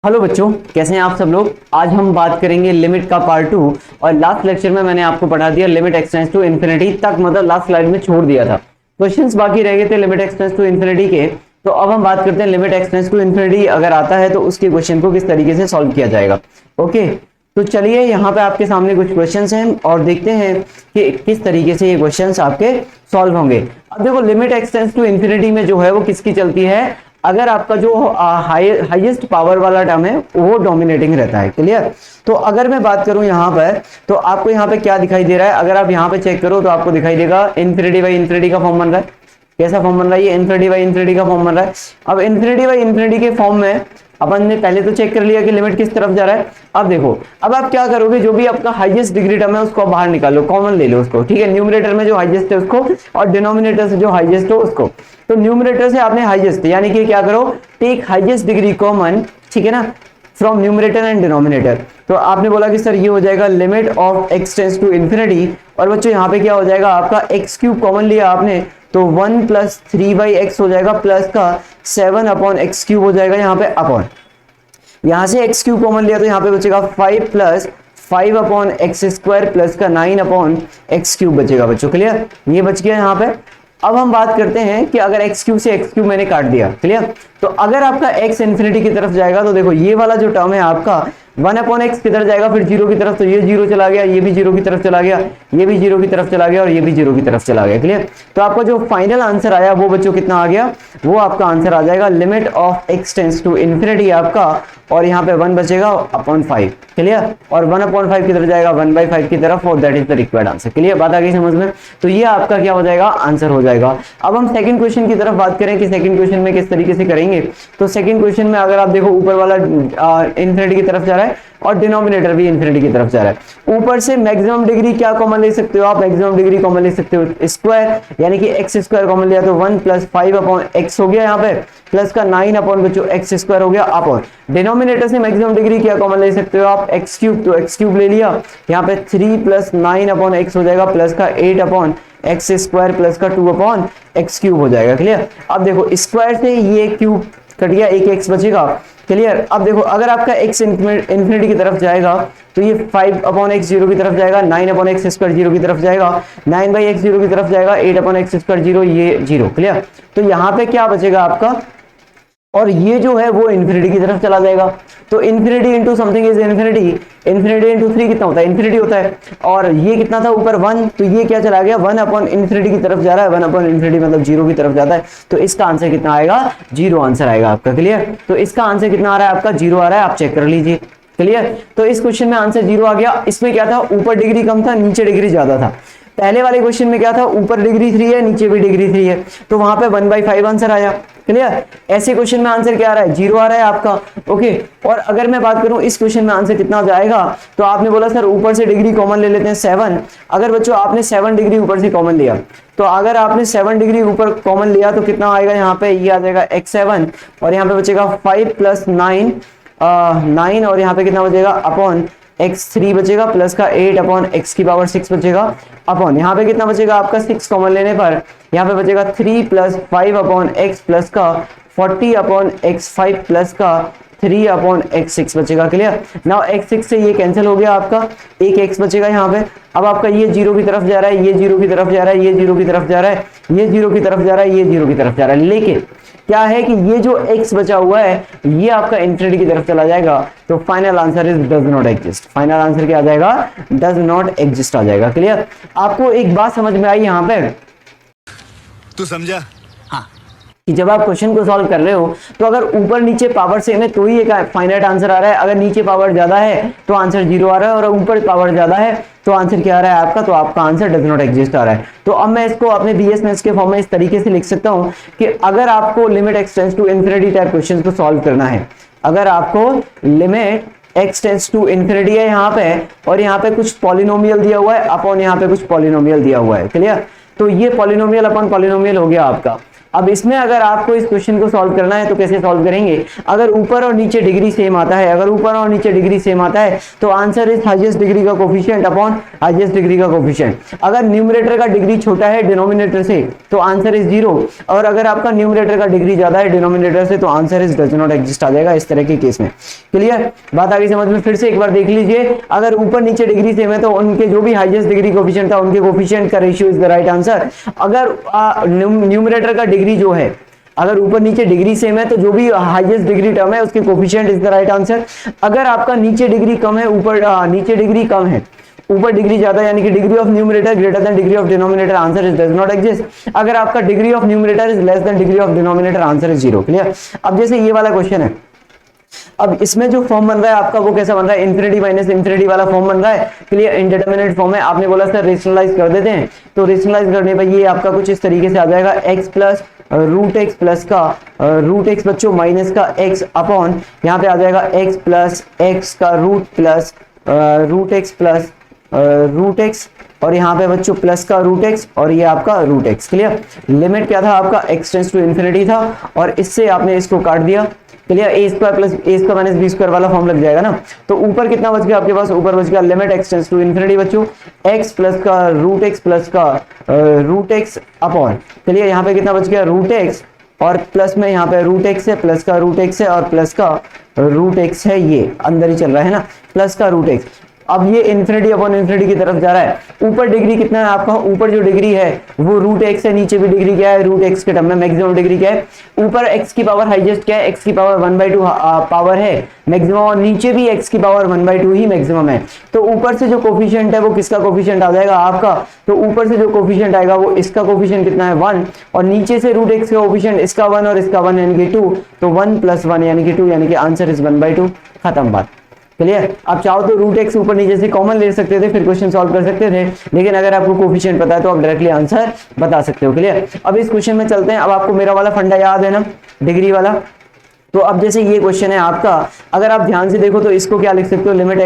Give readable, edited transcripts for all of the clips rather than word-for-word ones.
Hello बच्चों, कैसे हैं आप सब लोग। आज हम बात करेंगे लिमिट का पार्ट 2। और लास्ट लेक्चर में मैंने आपको पढ़ा दिया लिमिट एक्सटेंड्स टू इन्फिनिटी तक, मतलब लास्ट स्लाइड में छोड़ दिया था। क्वेश्चंस बाकी रह गए थे लिमिट एक्सटेंड्स टू इन्फिनिटी के। तो अब हम बात करते हैं लिमिट एक्सटेंड्स टू इन्फिनिटी अगर आता है तो उसके क्वेश्चन को किस तरीके से सॉल्व किया जाएगा। ओके, तो चलिए यहाँ पे आपके सामने कुछ क्वेश्चंस हैं और देखते हैं कि किस तरीके से ये क्वेश्चंस आपके सॉल्व होंगे। अब देखो, लिमिट एक्सटेंड्स टू इन्फिनिटी में जो है वो किसकी चलती है, अगर आपका जो हाईएस्ट पावर वाला टर्म है वो डोमिनेटिंग रहता है। क्लियर। तो अगर मैं बात करूं यहाँ पर, तो आपको यहाँ पे क्या दिखाई दे रहा है, अगर आप यहाँ पे चेक करो तो आपको दिखाई देगा इन्फिनिटी बाई इन्फिनिटी का फॉर्म बन रहा है। कैसा फॉर्म बन रहा है ये, इन्फिनिटी बाई इन्फिनिटी का फॉर्म बन रहा है। अब इन्फिनिटी बाई इन्फिनिटी के फॉर्म में अपन ने पहले तो चेक कर लिया कि लिमिट किस तरफ जा रहा है। अब देखो, अब आप क्या करोगे, जो भी आपका हाईएस्ट डिग्री टर्म है उसको बाहर निकालो, कॉमन ले लो उसको। ठीक है, न्यूमरेटर में जो हाईएस्ट है उसको और डिनोमिनेटर से जो हाईएस्ट हो उसको। तो न्यूमरेटर से आपने हाईएस्ट, यानी कि क्या करो, टेक हाईएस्ट डिग्री कॉमन, ठीक है ना, फ्रॉम न्यूमरेटर एंड डिनोमिनेटर। तो आपने बोला कि सर ये हो जाएगा limit of x tends to infinity. और बच्चों यहाँ पे क्या हो जाएगा, आपका एक्स क्यूब कॉमन लिया आपने तो 1 प्लस 3/x हो जाएगा, प्लस का 7 अपॉन एक्स क्यूब हो जाएगा यहाँ पे अपॉन, यहां से एक्स क्यूब कॉमन लिया तो यहाँ पे बचेगा 5 plus 5 upon x square plus का 9 अपॉन एक्स क्यूब बचेगा बच्चों। क्लियर, ये बच गया यहाँ पे। अब हम बात करते हैं कि अगर एक्स क्यूब से एक्स क्यूब मैंने काट दिया, क्लियर, तो अगर आपका एक्स इन्फिनिटी की तरफ जाएगा तो देखो ये वाला जो टर्म है आपका 1 अपॉन एक्स किधर जाएगा, फिर जीरो की तरफ, तो ये जीरो चला गया, ये भी जीरो की तरफ चला गया, ये भी जीरो की तरफ चला गया और ये भी जीरो की तरफ चला गया। क्लियर, तो आपका जो फाइनल आंसर आया वो बच्चों कितना आ गया, वो आपका आंसर आ जाएगा limit of x tends to infinity आपका, और यहाँ पे 1 बचेगा अपॉन 5। क्लियर, और 1 अपॉन 5 किधर जाएगा, 1/5 की तरफ, और that is the required answer. Clear, बात आ गई समझ में। तो ये आपका क्या हो जाएगा, आंसर हो जाएगा। अब हम सेकंड क्वेश्चन की तरफ बात करें कि सेकंड क्वेश्चन में किस तरीके से करेंगे। तो सेकंड क्वेश्चन में अगर आप देखो, ऊपर वाला इन्फिनिटी की तरफ जा रहा है और डिनोमिनेटर भी इन्फिनिटी की तरफ जा रहा है। ऊपर से मैक्सिमम डिग्री क्या कॉमन ले सकते हो आप, मैक्सिमम डिग्री कॉमन ले सकते हो स्क्वायर, यानी कि एक्स स्क्वायर कॉमन लिया तो 1 प्लस 5 अपॉन एक्स हो गया यहाँ पे, प्लस का 9 अपॉन बच्चों एक्स स्क्वायर हो गया अपॉन। डिनोमिनेटर से मैक्सिमम डिग्री क्या कॉमन ले सकते हो आप, एक्स क्यूब, तो एक्स क्यूब ले लिया, यहाँ पे 3 प्लस 9 अपॉन एक्स हो जाएगा, प्लस का 8 अपॉन एक्स स्क्वायर प्लस का 2 अपॉन एक्स क्यूब हो जाएगा। क्लियर, अब देखो स्क्वायर से ये क्यूब कट गया, एक एक्स बचेगा। क्लियर, अब देखो अगर आपका x इन्फिनिटी की तरफ जाएगा तो ये 5 अपॉन एक्स जीरो की तरफ जाएगा, 9 अपॉन एक्स स्क्वायर जीरो की तरफ जाएगा, 9/x जीरो की तरफ जाएगा, 8 अपॉन एक्स स्क्वायर जीरो, ये जीरो। क्लियर, तो यहाँ पे क्या बचेगा आपका, और ये जो है वो इन्फिनिटी की तरफ चला जाएगा। तो infinity into something is infinity, infinity into 3 कितना होता है, इन्फिनिटी होता है। और ये कितना था ऊपर 1, तो ये क्या चला गया, 1 अपॉन इन्फिनिटी की तरफ जा रहा है, 1 अपॉन इन्फिनिटी मतलब जीरो की तरफ जाता है। तो इसका आंसर कितना आएगा, जीरो आंसर आएगा आपका। क्लियर, तो इसका आंसर कितना आ रहा है आपका, जीरो आ रहा है, आप चेक कर लीजिए। क्लियर, तो इस क्वेश्चन में आंसर जीरो आ गया। इसमें क्या था, ऊपर डिग्री कम था, नीचे डिग्री ज्यादा था। पहले वाले क्वेश्चन में क्या था, ऊपर डिग्री 3 है, नीचे भी डिग्री 3 है, तो वहां पे 1/5 आंसर आया। क्लियर, ऐसे क्वेश्चन में आंसर क्या आ रहा है, जीरो आ रहा है आपका। ओके, और अगर मैं बात करूं इस क्वेश्चन में आंसर कितना जाएगा, तो आपने बोला सर ऊपर से डिग्री कॉमन ले लेते हैं 7। अगर बच्चों आपने 7 डिग्री ऊपर से कॉमन लिया, तो अगर आपने 7 डिग्री ऊपर कॉमन लिया तो कितना आएगा, यहाँ पे ये आ जाएगा x7, और यहाँ पे बचेगा 5 प्लस 9 9, और यहाँ पे कितना बचेगा अपॉन x3 बचेगा, प्लस का 8 अपॉन x की पावर 6 बचेगा अपॉन, यहाँ पे कितना बचेगा आपका 6 कॉमन लेने पर यहाँ पे बचेगा 3 प्लस 5 अपॉन x प्लस का 40 अपॉन x5 प्लस का 3 अपॉन x6 बचेगा। क्लियर, नाउ x6 से ये कैंसिल हो गया आपका, एक x बचेगा यहाँ पे। अब आपका ये जीरो की तरफ जा रहा है, ये जीरो की तरफ जा रहा है, ये जीरो की तरफ जा रहा है, ये जीरो की तरफ जा रहा है, ये जीरो की तरफ जा रहा है, लेकिन क्या है कि ये जो x बचा हुआ है ये आपका इन्फिनिटी की तरफ चला जाएगा। तो final answer is does not exist. Final answer क्या आ जाएगा, डज नॉट एग्जिस्ट आ जाएगा। क्लियर, आपको एक बात समझ में आई यहाँ पे, तू समझा, कि जब आप क्वेश्चन को सॉल्व कर रहे हो तो अगर ऊपर नीचे पावर सेम है तो ही एक फाइनाइट आंसर आ रहा है, अगर नीचे पावर ज्यादा है तो आंसर जीरो आ रहा है, और ऊपर पावर ज्यादा है तो आंसर क्या आ रहा है आपका, तो आपका आंसर डज नॉट एग्जिस्ट आ रहा है। तो अब मैं इसको अपने बीएस मैथ्स के फॉर्म में इस तरीके से लिख सकता हूं कि अगर आपको limit x tends to infinity type question को सॉल्व करना है, अगर आपको limit x tends to infinity है यहाँ पे, और यहाँ पे कुछ पॉलिनोमियल दिया हुआ है अपॉन यहाँ पे कुछ पॉलिनोमियल दिया हुआ है। क्लियर, तो ये पॉलिनोमियल अपॉन पॉलिनोमियल हो गया आपका, अब इसमें अगर आपको इस क्वेश्चन को सॉल्व करना है तो कैसे सॉल्व करेंगे, अगर ऊपर और नीचे डिग्री सेम आता है, अगर ऊपर और नीचे डिग्री सेम आता है तो आंसर इज हाईएस्ट डिग्री का कोफिशिएंट अपॉन हाईएस्ट डिग्री का कोफिशिएंट। अगर न्यूमरेटर का डिग्री छोटा है डिनोमिनेटर से तो आंसर इज 0, और अगर आपका न्यूमरेटर का डिग्री ज्यादा है डिनोमिनेटर से तो answer is does not exist आ जाएगा इस तरह के केस में। क्लियर, बात आगे समझ में, फिर से एक बार देख लीजिए, अगर ऊपर नीचे डिग्री सेम है तो उनके जो भी हाईएस्ट डिग्री कोफिशिएंट था उनके कोफिशिएंट का ratio is the right answer. अगर न्यूमरेटर का डिग्री जो है, अगर ऊपर नीचे डिग्री सेम है तो जो भी हाईएस्ट डिग्री टर्म है उसके coefficient is the right answer. अगर आपका नीचे डिग्री कम है, ऊपर नीचे डिग्री कम है, ऊपर डिग्री ज्यादा, यानी कि degree of numerator greater than degree of denominator, answer is does not exist. अगर आपका degree of numerator is less than degree of denominator, answer is 0। Clear, अब जैसे ये वाला क्वेश्चन है, अब इसमें जो फॉर्म बन रहा है आपका वो कैसा बन रहा है, इन्फिनिटी माइनस इन्फिनिटी वाला फॉर्म बन रहा है। क्लियर, इंडिटरमिनेट फॉर्म है। आपने बोला सर रेशनलाइज कर देते हैं, तो रेशनलाइज करने पर ये आपका कुछ इस तरीके से आ जाएगा, x plus root x plus का रूट एक्स बच्चों माइनस का x अपॉन यहाँ पे आ जाएगा x प्लस एक्स का root plus root x plus root x, और यहाँ पे बच्चों प्लस का रूट एक्स और ये आपका रूट एक्स। क्लियर, लिमिट क्या था आपका, x टेंड्स टू इन्फिनिटी था, और इससे आपने इसको काट दिया। क्लियर, ए स्क्वायर प्लस ए स्क्वायर माइनस बी स्क्वायर वाला फॉर्म लग जाएगा ना। तो ऊपर कितना बच गया आपके पास, ऊपर बच गया limit x tends to infinity बच्चों x प्लस का रूट एक्स प्लस का रूट एक्स अपॉन, चलिए यहाँ पे कितना बच गया रूट एक्स, और प्लस में यहाँ पे रूट एक्स है, प्लस का रूट एक्स है और प्लस का रूट एक्स है, ये अंदर ही चल रहा है ना, प्लस का रूट एक्स। अब ये इन्फिनिटी अपॉन इन्फिनिटी की तरफ जा रहा है। ऊपर डिग्री कितना है आपका, ऊपर जो डिग्री है वो रूट एक्स है, नीचे भी डिग्री क्या है रूट एक्स के टर्म में मैक्सिमम डिग्री क्या है, ऊपर x की पावर हाईएस्ट क्या है, x की पावर 1/2 पावर है मैक्सिमम, और नीचे भी x की पावर 1/2 ही मैक्सिमम है। तो ऊपर से जो कोफिशिएंट है वो किसका कोफिशिएंट आ जाएगा आपका, तो ऊपर से जो कोफिशिएंट आएगा वो इसका कोफिशिएंट कितना है 1, और नीचे से रूट एक्स का कोफिशिएंट इसका 1 और इसका 1 यानी कि 2, तो 1 + 1 यानी कि 2, यानी कि आंसर इज 1/2। खत्म बात। क्लियर, आप चाहो तो रूट एक्स ऊपर नीचे से कॉमन ले सकते थे, फिर क्वेश्चन सॉल्व कर सकते थे, लेकिन अगर आपको कोफिशिएंट पता है तो आप डायरेक्टली आंसर बता सकते हो। क्लियर, अब इस क्वेश्चन में चलते हैं। अब आपको मेरा वाला फंडा याद है ना, डिग्री वाला। तो अब जैसे ये क्वेश्चन है आपका, अगर आप ध्यान से देखो तो इसको क्या लिख सकते हो, limit n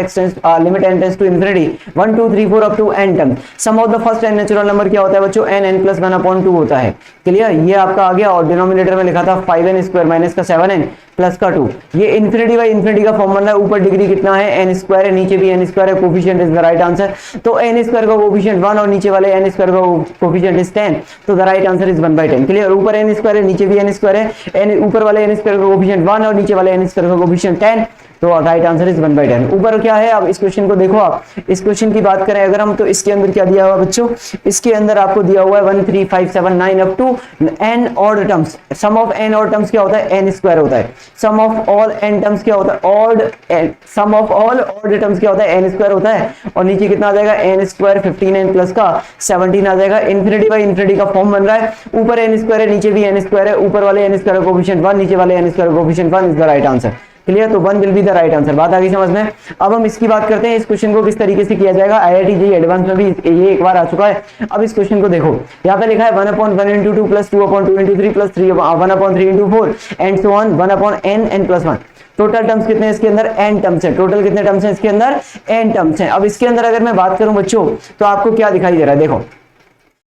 tends to infinity 1 2 3 4 up to n term, sum of the first n natural number क्या होता है बच्चों, n प्लस 1/2 होता है। क्लियर, ये आपका आ गया, और डिनोमिनेटर में लिखा था 5n स्क्वायर माइनस का 7n प्लस का 2। ये इन्फिनिटी बाई इन्फिनिटी का फॉर्म बन रहा है। ऊपर डिग्री कितना है n स्क्वायर है, नीचे भी n स्क्वायर है, coefficient is the right answer. तो n स्क्वायर का कोफिशिएंट 1 और नीचे वाले n स्क्वायर का कोफिशिएंट इज 10, तो the right answer is 1/10। Clear, ऊपर n स्क्वायर है, नीचे भी n स्क्वायर है, n ऊपर वाले n स्क्वायर का कोफिशिएंट 1 और नीचे वाले n स्क्वायर का कोफिशिएंट 10, तो राइट आंसर इज 1/10। ऊपर क्या है, अब इस क्वेश्चन को देखो आप, इस क्वेश्चन की बात करें अगर हम, तो इसके अंदर क्या दिया हुआ बच्चों, इसके अंदर आपको दिया हुआ है 1 3 5 7 9 up to n odd terms. Sum of n odd terms क्या होता है, n स्क्वायर होता है। Sum of all n terms क्या होता है, odd, sum of all odd terms क्या होता है, n स्क्वायर होता है। और नीचे कितना आ जाएगा, n स्क्वायर 15n प्लस का 17 आ जाएगा। इन्फिनिटी बाई इन्फिनिटी का फॉर्म बन रहा है, ऊपर n स्क्वायर है, नीचे भी n स्क्वायर है, ऊपर वाले n स्क्वायर का कोफिशिएंट 1, नीचे वाले n स्क्वायर का coefficient 1 is the right answer. Clear, तो 1 will be the right answer. बात आगे समझ में। अब हम इसकी बात करते हैं, इस क्वेश्चन को किस तरीके से किया जाएगा। IIT JEE एडवांस में भी ये एक बार आ चुका है। अब इस क्वेश्चन को देखो, यहाँ पे लिखा है 1/1 × 2 + 2/2 × 3 + 3 1/3 × 4 and so on 1/n n + 1। Total terms कितने हैं इसके अंदर, n टर्म्स है। टोटल कितने टर्म्स हैं इसके अंदर, n टर्म्स हैं। अब इसके अंदर अगर मैं बात करूं बच्चों, तो आपको क्या दिखाई दे रहा है, देखो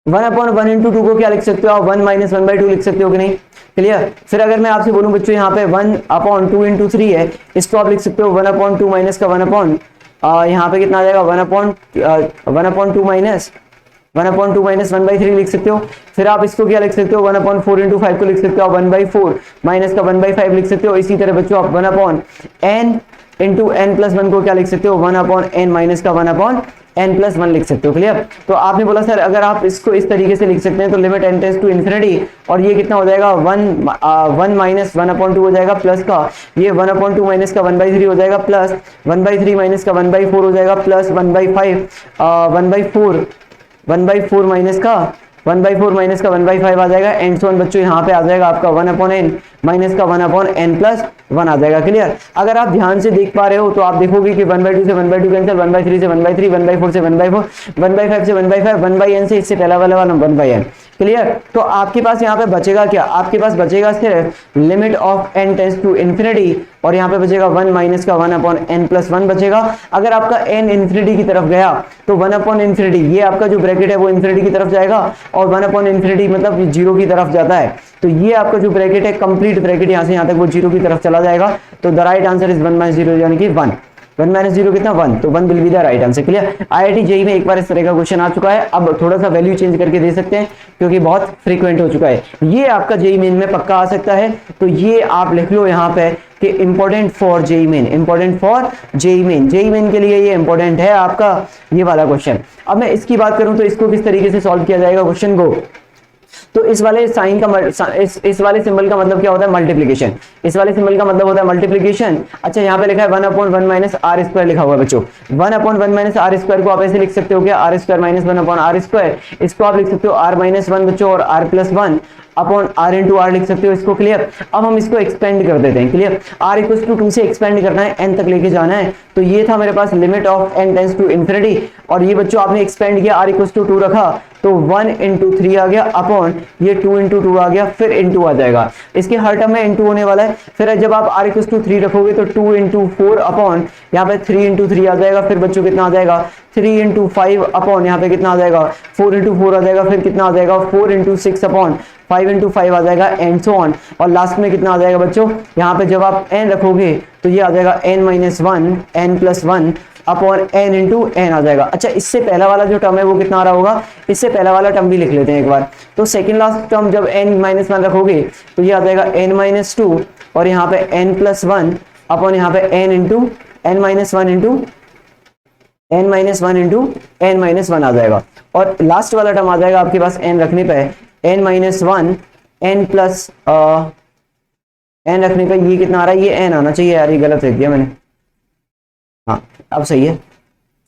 1/1 × 2 को क्या लिख सकते हो आप, 1 - 1/2 लिख सकते हो कि नहीं। क्लियर, फिर अगर मैं आपसे बोलूं बच्चों यहाँ पे 1/2 × 3 है, इसको आप लिख सकते हो 1/2 माइनस का 1 यहाँ पे कितना आ जाएगा 1/2 माइनस 1/3 लिख सकते हो। फिर आप इसको क्या लिख सकते हो, 1/4 × 5 को लिख सकते हो 1/4 माइनस का 1/5 लिख सकते हो। इसी तरह बच्चों आप 1/n × n + 1 को क्या लिख सकते हो, 1/n माइनस का 1/n + 1 लिख सकते हो। क्लियर, तो आपने बोला सर अगर आप इसको इस तरीके से लिख सकते हैं तो limit n tends to infinity, और ये कितना हो जाएगा 1 माइनस 1/2 हो जाएगा, प्लस का ये 1/2 माइनस का 1/3 हो जाएगा, प्लस 1/3 माइनस का 1/4 हो जाएगा, प्लस 1/4 माइनस का 1/5 आ जाएगा, एंड सो ऑन बच्चों यहाँ पे आ जाएगा आपका 1/n माइनस का 1/n + 1 आ जाएगा। क्लियर, अगर आप ध्यान से देख पा रहे हो तो आप देखोगे कि 1/2 से 1/2 कैंसिल, 1/3 से 1/3, 1/4 से 1/4, 1/5 से 1/5, 1/n से इससे पहला वाला 1/n, क्लियर। तो आपके पास यहाँ पे बचेगा क्या, आपके पास बचेगा सिर्फ limit of n tends to infinity, और यहाँ पे बचेगा 1 माइनस का 1 अपॉन n प्लस 1 बचेगा। अगर आपका n इन्फिनिटी की तरफ गया तो 1 अपॉन इन्फिनिटी, ये आपका जो ब्रैकेट है वो इन्फिनिटी की तरफ जाएगा, और 1 अपॉन इन्फिनिटी मतलब 0 की तरफ जाता है, तो ये आपका जो ब्रैकेट है कंप्लीट ब्रैकेट यहाँ से यहाँ तक वो 0 की तरफ चला जाएगा। तो the right answer is 1 minus 0 यानी कि 1, 1 माइनस 0 कितना 1, तो 1 will be the right answer. Clear. IIT JEE में एक बार इस तरह का क्वेश्चन आ चुका है, अब थोड़ा सा वैल्यू चेंज करके दे सकते हैं क्योंकि बहुत फ्रीक्वेंट हो चुका है। ये आपका जेईई मेन में पक्का आ सकता है, तो ये आप लिख लो यहाँ पे कि important for JEE main, important for JEE main, JEE Main के लिए ये इंपॉर्टेंट है आपका ये वाला क्वेश्चन। अब मैं इसकी बात करूं तो इसको किस तरीके से सॉल्व किया जाएगा क्वेश्चन को, तो इस वाले साइन का इस वाले सिंबल का मतलब क्या होता है मल्टीप्लिकेशन, इस वाले सिंबल का मतलब होता है मल्टीप्लिकेशन। अच्छा यहाँ पे लिखा है 1 अपॉन 1 माइनस आर स्क्वायर लिखा हुआ है बच्चों, 1 अपॉन 1 माइनस आर स्क्वायर को आप ऐसे लिख सकते हो क्या, r square minus 1 upon r square, इसको आप लिख सकते हो आर माइनस 1 बच्चों, और r plus 1 upon r into r लिख सकते हो इसको। क्लियर। अब हम इसको एक्सपेंड कर देते हैं। क्लियर। आर इक्वल टू 2 से एक्सपेंड करना है, n तक लेके जाना है, तो ये था मेरे पास limit of n tends to infinity, और ये बच्चों आपने एक्सपेंड किया, r इक्वल टू 2 रखा तो 1 इंटू 3 आ गया अपॉन ये 2 इंटू 2 आ गया, फिर इंटू आ जाएगा, इसके हर टर्म में इंटू होने वाला है। फिर जब आप r इक्वल टू 3 रखोगे तो 2 इंटू 4 अपॉन यहाँ पे 3 इंटू 3 आ जाएगा, फिर बच्चों कितना आ जाएगा 3 इंटू 5 अपॉन यहाँ पे कितना आ जाएगा 4 इंटू 4 आ जाएगा, फिर कितना आ जाएगा 4 इंटू 6 अपॉन 5 इंटू 5 आ जाएगा एंड सो ऑन, और लास्ट में कितना आ जाएगा बच्चों, यहाँ पे जब आप n रखोगे तो ये आ जाएगा n minus 1 n plus 1 upon n into n आ जाएगा। अच्छा इससे पहला वाला जो टर्म है वो कितना आ रहा होगा, इससे पहला वाला टर्म भी लिख लेते हैं एक बार, तो सेकंड लास्ट टर्म जब n माइनस 1 रखोगे तो ये आ जाएगा n माइनस 2 और यहाँ पे n प्लस 1 अपॉन यहाँ पे n into n minus 1 into n minus 1 into n minus 1 आ जाएगा, और लास्ट वाला टर्म आ जाएगा आपके पास n रखने पे n minus 1 n plus n रखने पे ये कितना आ रहा है, ये n आना चाहिए यार, ये गलत लिख दिया मैंने, हाँ अब सही है,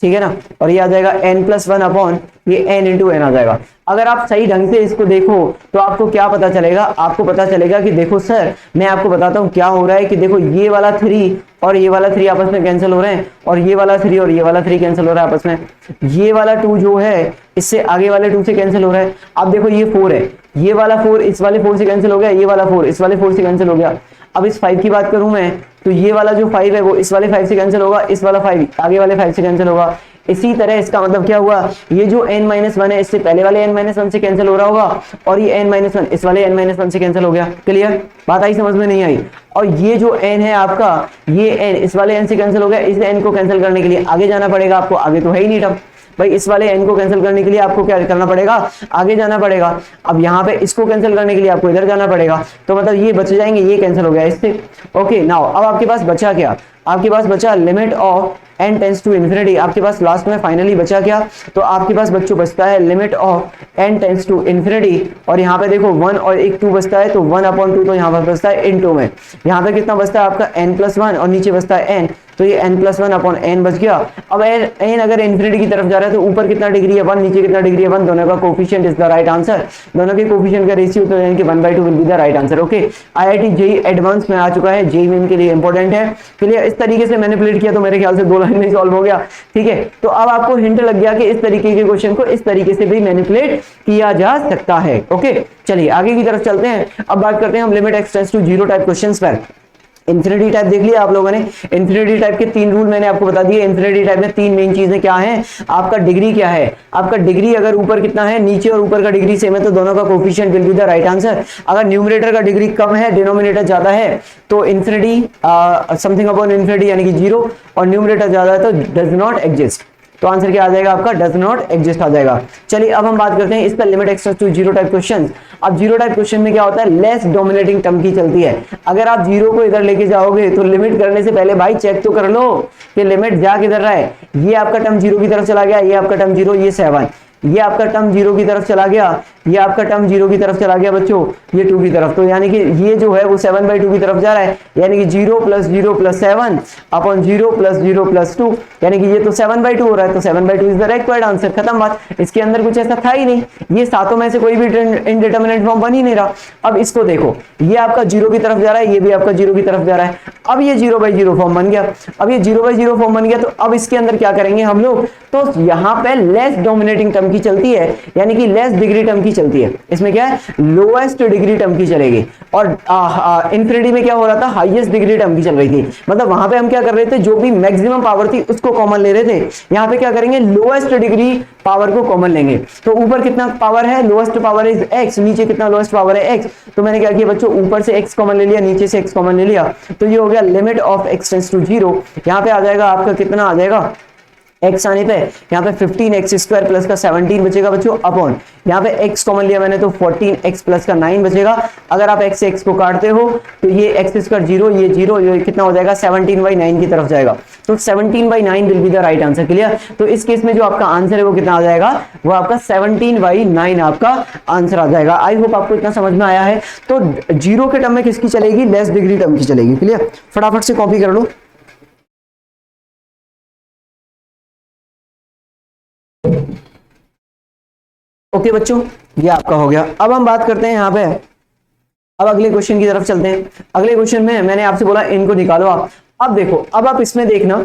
ठीक है ना, और ये आ जाएगा n प्लस 1 अपॉन ये n इंटू n आ जाएगा। अगर आप सही ढंग से इसको देखो तो आपको क्या पता चलेगा, आपको पता चलेगा कि देखो सर मैं आपको बताता हूँ क्या हो रहा है, कि देखो ये वाला 3 और ये वाला 3 आपस में कैंसिल हो रहे हैं, और ये वाला 3 और ये वाला 3 कैंसिल हो रहा है आपस में, ये वाला 2 जो है इससे आगे वाले 2 से कैंसिल हो रहा है। अब देखो ये 4 है, ये वाला 4 इस वाले 4 से कैंसिल हो गया, ये वाला 4 इस वाले 4 से कैंसिल हो गया। अब इस 5 की बात करूं मैं तो ये वाला जो 5 है वो इस वाले 5 से कैंसिल होगा, इस वाला 5 आगे वाले 5 से कैंसिल होगा। इसी तरह इसका मतलब क्या हुआ, ये जो n-1 है इससे पहले वाले n-1 से कैंसिल हो रहा होगा, और ये n-1 इस वाले n-1 से कैंसिल हो गया। क्लियर, बात आई समझ में नहीं आई। और ये जो n है आपका, ये n इस वाले n से कैंसिल हो गया, इस n को कैंसिल करने के लिए आगे जाना पड़ेगा आपको, आगे तो है ही नहीं टर्म भाई, इस वाले n को कैंसिल करने के लिए आपको क्या करना पड़ेगा, आगे जाना पड़ेगा। अब यहाँ पे इसको कैंसिल करने के लिए आपको इधर जाना पड़ेगा, तो मतलब ये बच जाएंगे, ये कैंसिल हो गया इससे। ओके नाउ अब आपके पास बचा क्या, आपके पास बचा limit of n tends to infinity. आपके पास लास्ट में फाइनली बचा क्या, तो आपके पास बच्चों बचता है limit of n tends to infinity, और यहाँ पे देखो 1 और एक 2 बचता है, तो 1/2 तो यहाँ पर बचता है इन 2 में, यहाँ पे कितना बचता है आपका n प्लस 1 और नीचे बचता है n, तो ये n प्लस 1 अपॉन n बच गया। अब n अगर इन्फिनिटी की तरफ जा रहा है तो ऊपर कितना डिग्री है 1, नीचे कितना डिग्री है 1, दोनों का coefficient is the right answer, दोनों के कोफिशिएंट का रेशियो तो यानी कि 1/2 will be the right answer. Okay IIT JEE advance में आ चुका है, जेईई मेन के लिए इंपॉर्टेंट है। क्लियर, इस तरीके से मैनिपुलेट किया तो मेरे ख्याल से 2 लाइन में सॉल्व हो गया। ठीक है, तो अब आपको हिंट लग गया कि इस तरीके के क्वेश्चन को इस तरीके से भी मैनिपुलेट किया जा सकता है। ओके चलिए आगे की तरफ चलते हैं। अब बात करते हैं हम limit x tends to 0 type questions पर। इन्फिनिटी टाइप देख लिया आप लोगों ने, इन्फिनिटी टाइप के 3 रूल मैंने आपको बता दिए। इन्फिनिटी टाइप में 3 मेन चीजें क्या हैं, आपका डिग्री क्या है, आपका डिग्री अगर ऊपर कितना है, नीचे और ऊपर का डिग्री सेम है तो दोनों का coefficient will be the right answer. अगर न्यूमरेटर का डिग्री कम है, डिनोमिनेटर ज्यादा है, तो इन्फिनिटी समथिंग अपॉन इन्फिनिटी यानी कि 0, और न्यूमरेटर ज्यादा है तो डज नॉट एग्जिस्ट, तो आंसर क्या आ जाएगा आपका डज नॉट एग्जिस्ट आ जाएगा। चलिए अब हम बात करते हैं इस पर limit x tends to 0 type question. अब 0 टाइप क्वेश्चन में क्या होता है, लेस डोमिनेटिंग टर्म की चलती है। अगर आप 0 को इधर लेके जाओगे तो लिमिट करने से पहले भाई चेक तो कर लो कि लिमिट जा किधर रहा है। ये आपका टर्म 0 की तरफ चला गया, ये आपका टर्म 0, ये 7, ये आपका टर्म 0 की तरफ चला गया, ये आपका टर्म 0 की तरफ चला गया बच्चों, ये 2 की तरफ, तो यानी कि ये जो है वो 7/2 की तरफ जा रहा है, यानी कि 0 + 0 + 7 अपॉन 0 + 0 + 2, यानी कि ये तो 7/2 हो रहा है, तो 7/2 इज द रिक्वायर्ड आंसर। खत्म बात, इसके अंदर कुछ ऐसा था ही नहीं, ये सातों में से कोई भी इनडिटरमिनेट फॉर्म बन ही नहीं रहा। अब इसको देखो, ये आपका 0 की तरफ जा रहा है, ये भी आपका 0 की तरफ जा रहा है, अब ये 0/0 फॉर्म बन गया। अब ये 0/0 फॉर्म बन गया तो अब इसके अंदर क्या करेंगे हम लोग, तो यहाँ पे लेस डोमिनेटिंग टर्म की चलती है, यानी कि लेस डिग्री टर्म की चलती है, इसमें क्या है लोएस्ट डिग्री टर्म की चलेगी, और इन्फिनिटी में क्या हो रहा था हाईएस्ट डिग्री टर्म की चल रही थी। मतलब वहां पे हम क्या कर रहे थे, जो भी मैक्सिमम पावर थी उसको कॉमन ले रहे थे, यहाँ पे क्या करेंगे लोएस्ट डिग्री पावर को कॉमन लेंगे। तो ऊपर कितना पावर है, लोएस्ट पावर इज x, नीचे कितना लोएस्ट पावर है x, तो मैंने क्या किया बच्चों ऊपर से x कॉमन ले लिया, नीचे से x कॉमन ले लिया, तो ये हो गया limit of x tends to 0। यहाँ पे आ जाएगा आपका कितना आ जाएगा x आने पे यहाँ पे 15x स्क्वायर प्लस का 17 बचेगा बच्चों, अपॉन यहाँ पे x कॉमन लिया मैंने तो 14x प्लस का 9 बचेगा। अगर आप x से x को काटते हो तो ये x स्क्वायर 0, ये 0, ये कितना हो जाएगा 17/9 की तरफ जाएगा, तो 17/9 will be the right answer. Clear? तो इस केस में जो आपका आंसर है वो कितना आ जाएगा, वो आपका 17/9 आपका आंसर आ जाएगा। आई होप आपको इतना समझ में आया है। तो 0 के टर्म में किसकी चलेगी, लेस डिग्री टर्म की चलेगी। क्लियर? फटाफट से कॉपी कर लो। ओके बच्चों, ये आपका हो गया। अब हम बात करते हैं यहाँ पे, अब अगले क्वेश्चन की तरफ चलते हैं। अगले क्वेश्चन में मैंने आपसे बोला इनको निकालो आप। अब देखो, अब आप इसमें देखना,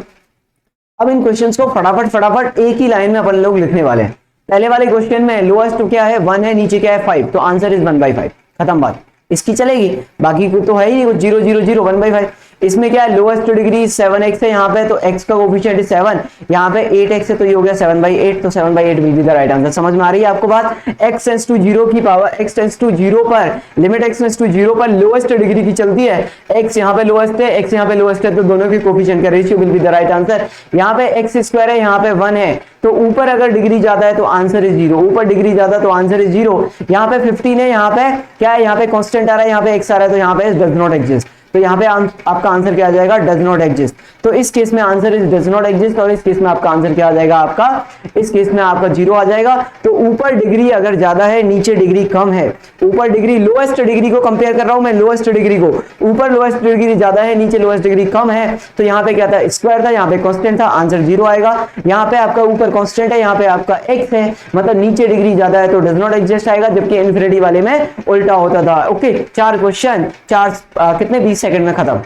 अब इन क्वेश्चंस को फटाफट एक ही लाइन में अपन लोग लिखने वाले हैं। पहले वाले क्वेश्चन में लोएस्ट क्या है 1 है, नीचे क्या है 5, तो आंसर इज 1/5, खत्म बात, इसकी चलेगी। बाकी तो है ही 0 0 0 1/5। इसमें क्या है लोएस्ट डिग्री 7x है यहाँ पे, तो x का कोफिशिएंट इज 7, यहाँ पे 8x है तो ये हो गया 7/8, तो 7/8 will be the right answer. समझ में आ रही है आपको बात? x टेंड्स टू 0 की पावर, x टेंड्स टू 0 पर, लिमिट x टेंड्स टू 0 पर लोएस्ट डिग्री की चलती है। x यहाँ पे लोएस्ट है, x यहाँ पे लोएस्ट है, तो दोनों की कोफिशिएंट का ratio will be the right answer. यहाँ पे x स्क्वायर है, यहाँ पे 1 है, तो ऊपर अगर डिग्री ज्यादा है तो आंसर इज 0, ऊपर डिग्री ज्यादा तो आंसर इज 0। यहाँ पे 15 है, यहाँ पे क्या है, यहाँ पे कांस्टेंट आ रहा है, यहाँ पे x आ रहा है, तो यहाँ पे डज नॉट एग्जिस्ट, तो यहाँ पे आपका आंसर क्या आ जाएगा, डज नॉट एग्जिस्ट। तो इस केस में answer is does not exist, और इस केस में आपका आंसर क्या आ जाएगा, आपका इस केस में आपका 0 आ जाएगा। तो ऊपर डिग्री अगर ज्यादा है, नीचे डिग्री कम है, ऊपर डिग्री लोएस्ट डिग्री को कंपेयर कर रहा हूं मैं, लोएस्ट डिग्री को, ऊपर लोएस्ट डिग्री ज्यादा है, नीचे लोएस्ट डिग्री कम है, तो यहाँ पे क्या था स्क्वायर था, यहाँ पे कांस्टेंट था, आंसर 0 आएगा। यहाँ पे आपका ऊपर कांस्टेंट है, यहाँ पे आपका x है, मतलब नीचे डिग्री ज्यादा है तो डज नॉट एग्जिस्ट आएगा, जबकि इन्फिनिटी वाले में उल्टा होता था। ओके, 4 क्वेश्चन, 4 कितने 20 सेकंड में खत्म।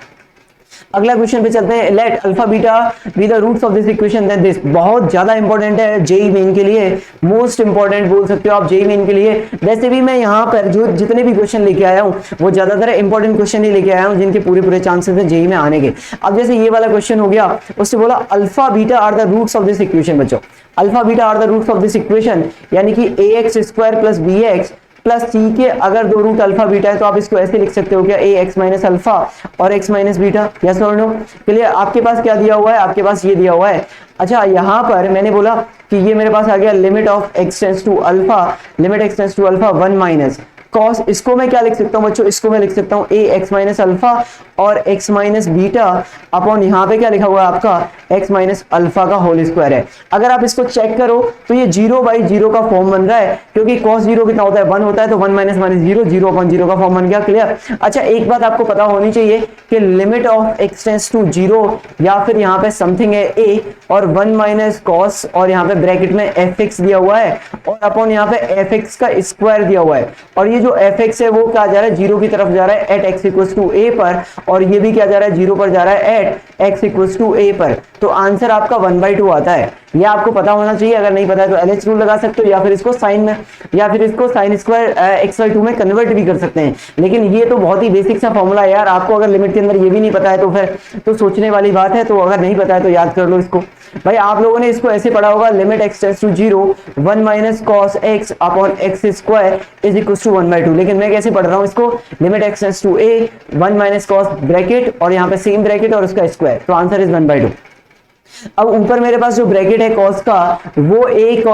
अगला क्वेश्चन पे चलते हैं। Let alpha beta be the roots of this equation then this. बहुत ज्यादा इंपॉर्टेंट है जेईई मेन के लिए, मोस्ट इंपॉर्टेंट बोल सकते हो आप जेईई मेन के लिए। वैसे भी मैं यहाँ पर जो जितने भी क्वेश्चन लेके आया हूँ वो ज्यादातर इंपॉर्टेंट क्वेश्चन ही लेके आया हूँ, जिनके पूरे चांसेस है जेईई में आने के। अब जैसे ये वाला क्वेश्चन हो गया, उससे बोला alpha beta are the roots of this equation. बच्चों alpha beta are the roots of this equation, यानी कि ax square plus bx plus C के अगर दो रूट अल्फा बीटा है तो आप इसको ऐसे लिख सकते हो क्या, ए एक्स माइनस अल्फा और एक्स माइनस बीटा। यस और नो? क्लियर? आपके पास क्या दिया हुआ है, आपके पास ये दिया हुआ है। अच्छा, यहाँ पर मैंने बोला कि ये मेरे पास आ गया limit of x tends to alpha, limit x tends to alpha 1 minus cos. इसको मैं क्या लिख सकता हूँ बच्चों, इसको मैं लिख सकता हूँ ए एक्स माइनस अल्फा और एक्स माइनस बीटा अपॉन यहाँ पे क्या लिखा हुआ है आपका एक्स माइनस अल्फा का होल स्क्वायर है। अगर आप इसको चेक करो तो ये 0/0 का फॉर्म बन रहा है, क्योंकि cos 0 कितना होता है 1 होता है, तो 1 माइनस माइनस 0, 0/0 का फॉर्म बन गया। क्लियर? अच्छा, एक बात आपको पता होनी चाहिए कि limit of x tends to 0 या फिर यहाँ पे समथिंग है a और 1 माइनस कॉस और यहाँ पे ब्रैकेट में fx दिया हुआ है और अपॉन यहाँ पे fx का स्क्वायर दिया हुआ है, और ये जो fx है वो क्या जा रहा है 0 की तरफ जा रहा है at x equals to a पर, और ये भी क्या जा रहा है 0 पर जा रहा है at x equals to a पर। तो आंसर आपका 1/2 आता है। ये आपको पता होना चाहिए, अगर नहीं पता है तो LH रूल लगा सकते हो, या फिर इसको साइन में, या फिर इसको साइन स्क्वायर x/2 में कन्वर्ट भी कर सकते हैं। लेकिन ये तो बहुत ही बेसिक सा फॉर्मूला है यार, आपको अगर लिमिट के अंदर ये भी नहीं पता है तो फिर तो सोचने वाली बात है। तो अगर नहीं पता है तो याद कर लो इसको। भाई आप लोगों ने इसको ऐसे पढ़ा होगा, limit x tends to 0 1 minus cos x upon x square is equals to 1/2। लेकिन मैं कैसे पढ़ रहा हूँ इसको, limit x tends to a 1 minus cos bracket और यहाँ पे सेम ब्रैकेट और उसका स्क्वायर, तो आंसर इज 1/2। अब ऊपर मेरे पास जो ब्रैकेट है कॉस का वो एक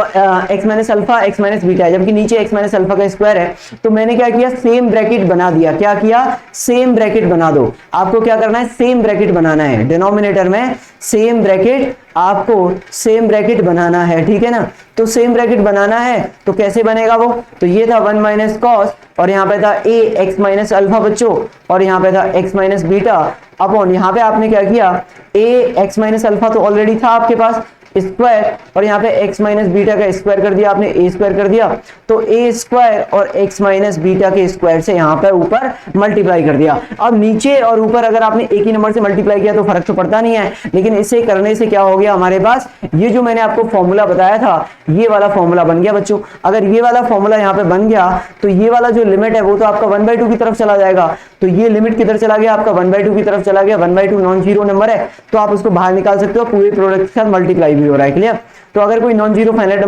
x minus alpha x minus beta है, जबकि नीचे एक्स माइनस अल्फा का स्क्वायर है। तो मैंने क्या किया, सेम ब्रैकेट बना दिया। क्या किया, सेम ब्रैकेट बना दो। आपको क्या करना है, सेम ब्रैकेट बनाना है, डिनोमिनेटर में सेम ब्रैकेट, आपको सेम ब्रैकेट बनाना है, ठीक है ना। तो सेम ब्रैकेट बनाना है तो कैसे बनेगा वो, तो ये था 1 माइनस कॉस और यहाँ पे था a एक्स माइनस अल्फा बच्चों, और यहाँ पे था x माइनस बीटा अपॉन यहाँ पे आपने क्या किया, a एक्स माइनस अल्फा तो ऑलरेडी था आपके पास, स्क्वायर और यहाँ पे x माइनस बीटा का स्क्वायर कर दिया आपने, a स्क्वायर कर दिया, तो a स्क्वायर और x माइनस बीटा के स्क्वायर से यहाँ पे ऊपर मल्टीप्लाई कर दिया। अब नीचे और ऊपर अगर आपने एक ही नंबर से मल्टीप्लाई किया तो फर्क तो पड़ता नहीं है, लेकिन इसे करने से क्या हो गया हमारे पास, ये जो मैंने आपको फॉर्मूला बताया था ये वाला फॉर्मूला बन गया बच्चों। अगर ये वाला फॉर्मूला यहाँ पे बन गया तो ये वाला जो लिमिट है वो तो आपका 1/2 की तरफ चला जाएगा, तो ये लिमिट किधर चला गया आपका 1/2 की तरफ चला गया। 1/2 नॉन जीरो नंबर है तो आप उसको बाहर निकाल सकते हो, पूरे प्रोडक्ट के साथ मल्टीप्लाई भी हो रहा है, क्लियर। तो अगर कोई नॉन जीरो फाइनाइट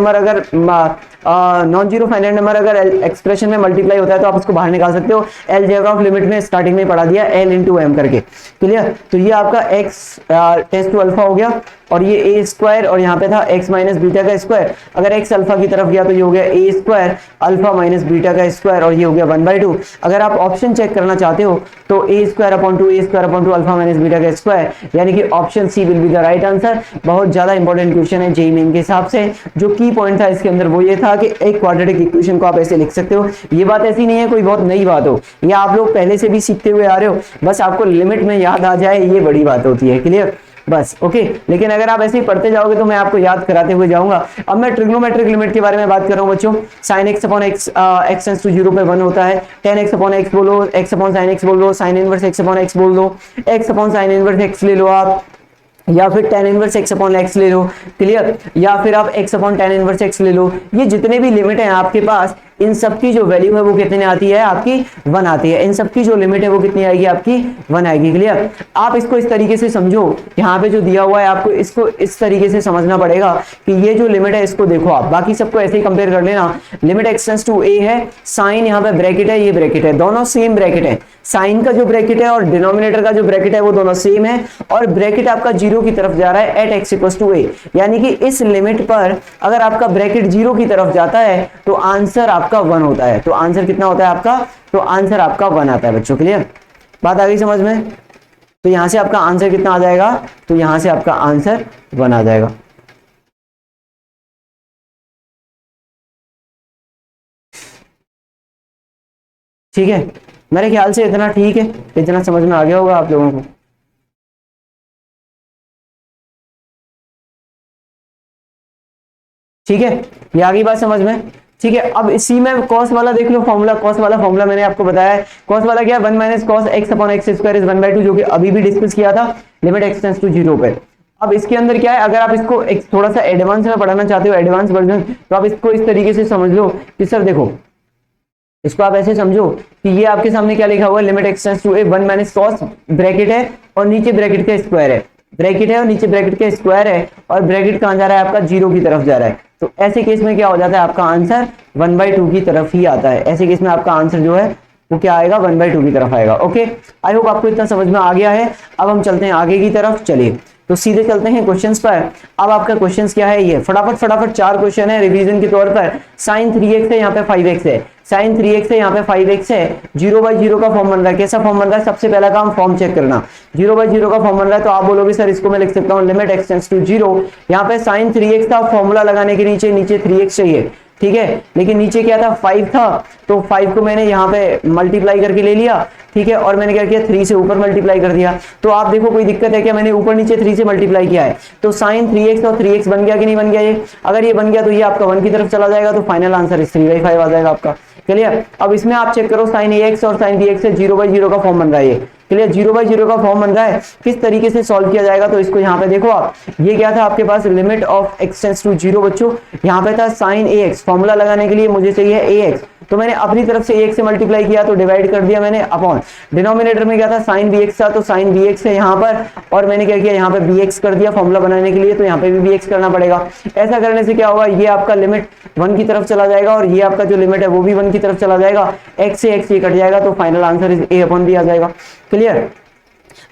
नंबर अगर एक्सप्रेशन में मल्टीप्लाई होता है तो आप उसको बाहर निकाल सकते हो। अलजेब्रा ऑफ लिमिट में स्टार्टिंग में पढ़ा दिया l इंटू एम करके, क्लियर। तो ये आपका x टेंस टू अल्फा हो गया और ये a स्क्वायर और यहाँ पे था x माइनस बीटा का स्क्वायर, अगर x अल्फा की तरफ गया तो ये हो गया a square alpha minus beta का स्क्वायर और ये हो गया 1/2। अगर आप ऑप्शन चेक करना चाहते हो तो a square upon 2 alpha minus beta का स्क्वायर, यानी कि option C will be the right answer. बहुत ज्यादा इंपॉर्टेंट क्वेश्चन है जेईई मेन के हिसाब से। जो की पॉइंट था इसके अंदर वो ये था कि एक क्वाड्रेटिक इक्वेशन को आप ऐसे लिख सकते हो। ये बात ऐसी नहीं है कोई बहुत नई बात हो, या आप लोग पहले से भी सीखते हुए आ रहे हो, बस आपको लिमिट में याद आ जाए ये बड़ी बात होती है, क्लियर बस, ओके। लेकिन अगर आप ऐसे ही पढ़ते जाओगे तो मैं आपको याद कराते हुए जाऊंगा। अब मैं ट्रिग्नोमेट्रिक लिमिट के बारे में बात कर रहा हूं बच्चों। sin x upon x x tends to 0 पे 1 होता है, tan x अपॉन x बोलो, x अपॉन sin x बोल दो, sin inverse x upon x बोल दो, x upon sin inverse x ले लो आप, या फिर tan inverse x upon x ले लो, क्लियर, या फिर आप x upon tan inverse x ले लो। ये जितने भी लिमिट हैं आपके पास, इन सब की जो वैल्यू है वो कितने आती है आपकी 1 आती है। इन सब की जो लिमिट है वो कितनी आएगी आपकी 1 आएगी, क्लियर। आप इसको इस तरीके से समझो, यहाँ पे जो दिया हुआ है आपको इसको इस तरीके से समझना पड़ेगा कि ये जो लिमिट है इसको देखो आप, बाकी सबको ऐसे ही कंपेयर कर लेना। Limit x tends to a है, साइन यहाँ पे ब्रैकेट है, ये ब्रैकेट है, दोनों सेम ब्रैकेट है। साइन का जो ब्रैकेट है और डिनोमिनेटर का जो ब्रैकेट है वो दोनों सेम है, और ब्रैकेट आपका 0 की तरफ जा रहा है at x equals to a, यानी कि इस लिमिट पर अगर आपका ब्रैकेट 0 की तरफ जाता है तो आंसर आपका 1 होता है। तो आंसर कितना होता है आपका, तो आंसर आपका 1 आता है बच्चों, क्लियर। बात आ गई समझ में। तो यहां से आपका आंसर कितना आ जाएगा, तो यहां से आपका आंसर 1 आ जाएगा। ठीक है, मेरे ख्याल से इतना ठीक है, इतना समझ में आ गया होगा आप लोगों को। ठीक है, ये आ गई बात समझ में। ठीक है, अब इसी में कॉस वाला देख लो फॉर्मूला। कॉस वाला फॉर्मूला मैंने आपको बताया है। कॉस वाला क्या है, 1 minus cos x upon x square is 1/2, जो कि अभी भी डिस्कस किया था, लिमिट एक्स टेंड्स टू 0 पे। अब इसके अंदर क्या है, अगर आप इसको एक थोड़ा सा एडवांस में पढ़ाना चाहते हो, एडवांस वर्जन, तो आप इसको इस तरीके से समझ लो कि सर देखो, इसको आप ऐसे समझो कि ये आपके सामने क्या लिखा हुआ है, limit x tends to a, 1 minus cos bracket है और नीचे ब्रैकेट का स्क्वायर है, ब्रैकेट है और नीचे ब्रैकेट का स्क्वायर है, और ब्रैकेट कहां जा रहा है आपका 0 की तरफ जा रहा है। तो ऐसे केस में क्या हो जाता है, आपका आंसर 1/2 की तरफ ही आता है। ऐसे केस में आपका आंसर जो है वो क्या आएगा, 1/2 की तरफ आएगा। ओके, आई होप आपको इतना समझ में आ गया है। अब हम चलते हैं आगे की तरफ। चलिए तो सीधे चलते हैं क्वेश्चंस पर। अब आपका क्वेश्चंस क्या है, ये फटाफट 4 क्वेश्चन है रिवीजन के तौर पर। sin 3x है, यहाँ पे 5x है, sin 3x है, यहाँ पे 5x है। 0/0 का फॉर्म बन रहा है। कैसा फॉर्म बन रहा है, सबसे पहला काम फॉर्म चेक करना। 0/0 का फॉर्म बन रहा है तो आप बोलोगे सर इसको मैं लिख सकता हूँ लिमिट x टेंड्स टू 0। यहाँ पे sin 3x था, फॉर्मूला लगाने के नीचे 3x चाहिए, ठीक है, लेकिन नीचे क्या था 5 था, तो 5 को मैंने यहाँ पे मल्टीप्लाई करके ले लिया, ठीक है, और मैंने क्या किया 3 से ऊपर मल्टीप्लाई कर दिया। तो आप देखो कोई दिक्कत है क्या, मैंने ऊपर नीचे 3 से मल्टीप्लाई किया है, तो sin 3x और 3x बन गया कि नहीं बन गया ये। अगर ये बन गया तो ये आपका 1 की तरफ चला जाएगा, तो फाइनल आंसर इस 3/5 आ जाएगा आपका, क्लियर। अब इसमें आप चेक करो sin ax और sin bx से 0/0 का फॉर्म बन रहा है ये, क्लियर। 0/0 का फॉर्म बन रहा है, किस तरीके से सॉल्व किया जाएगा, तो इसको यहाँ पे देखो आप, ये क्या था आपके पास limit of x tends to 0 बच्चों। यहाँ पे था sin ax, फॉर्मूला लगाने के लिए मुझे चाहिए ax, तो मैंने अपनी तरफ से ax से मल्टीप्लाई किया, तो डिवाइड कर दिया मैंने अपॉन, डिनोमिनेटर में क्या था sin bx था, तो sin bx है यहाँ पर, और मैंने क्या किया यहाँ पे bx कर दिया फॉर्मूला बनाने के लिए, तो यहाँ पे भी bx करना पड़ेगा। ऐसा करने से क्या होगा, ये आपका लिमिट 1 की तरफ चला जाएगा, और ये आपका जो लिमिट है वो भी 1 की तरफ चला जाएगा, x से x ये कट जाएगा, तो final answer is a upon b आ जाएगा, क्लियर।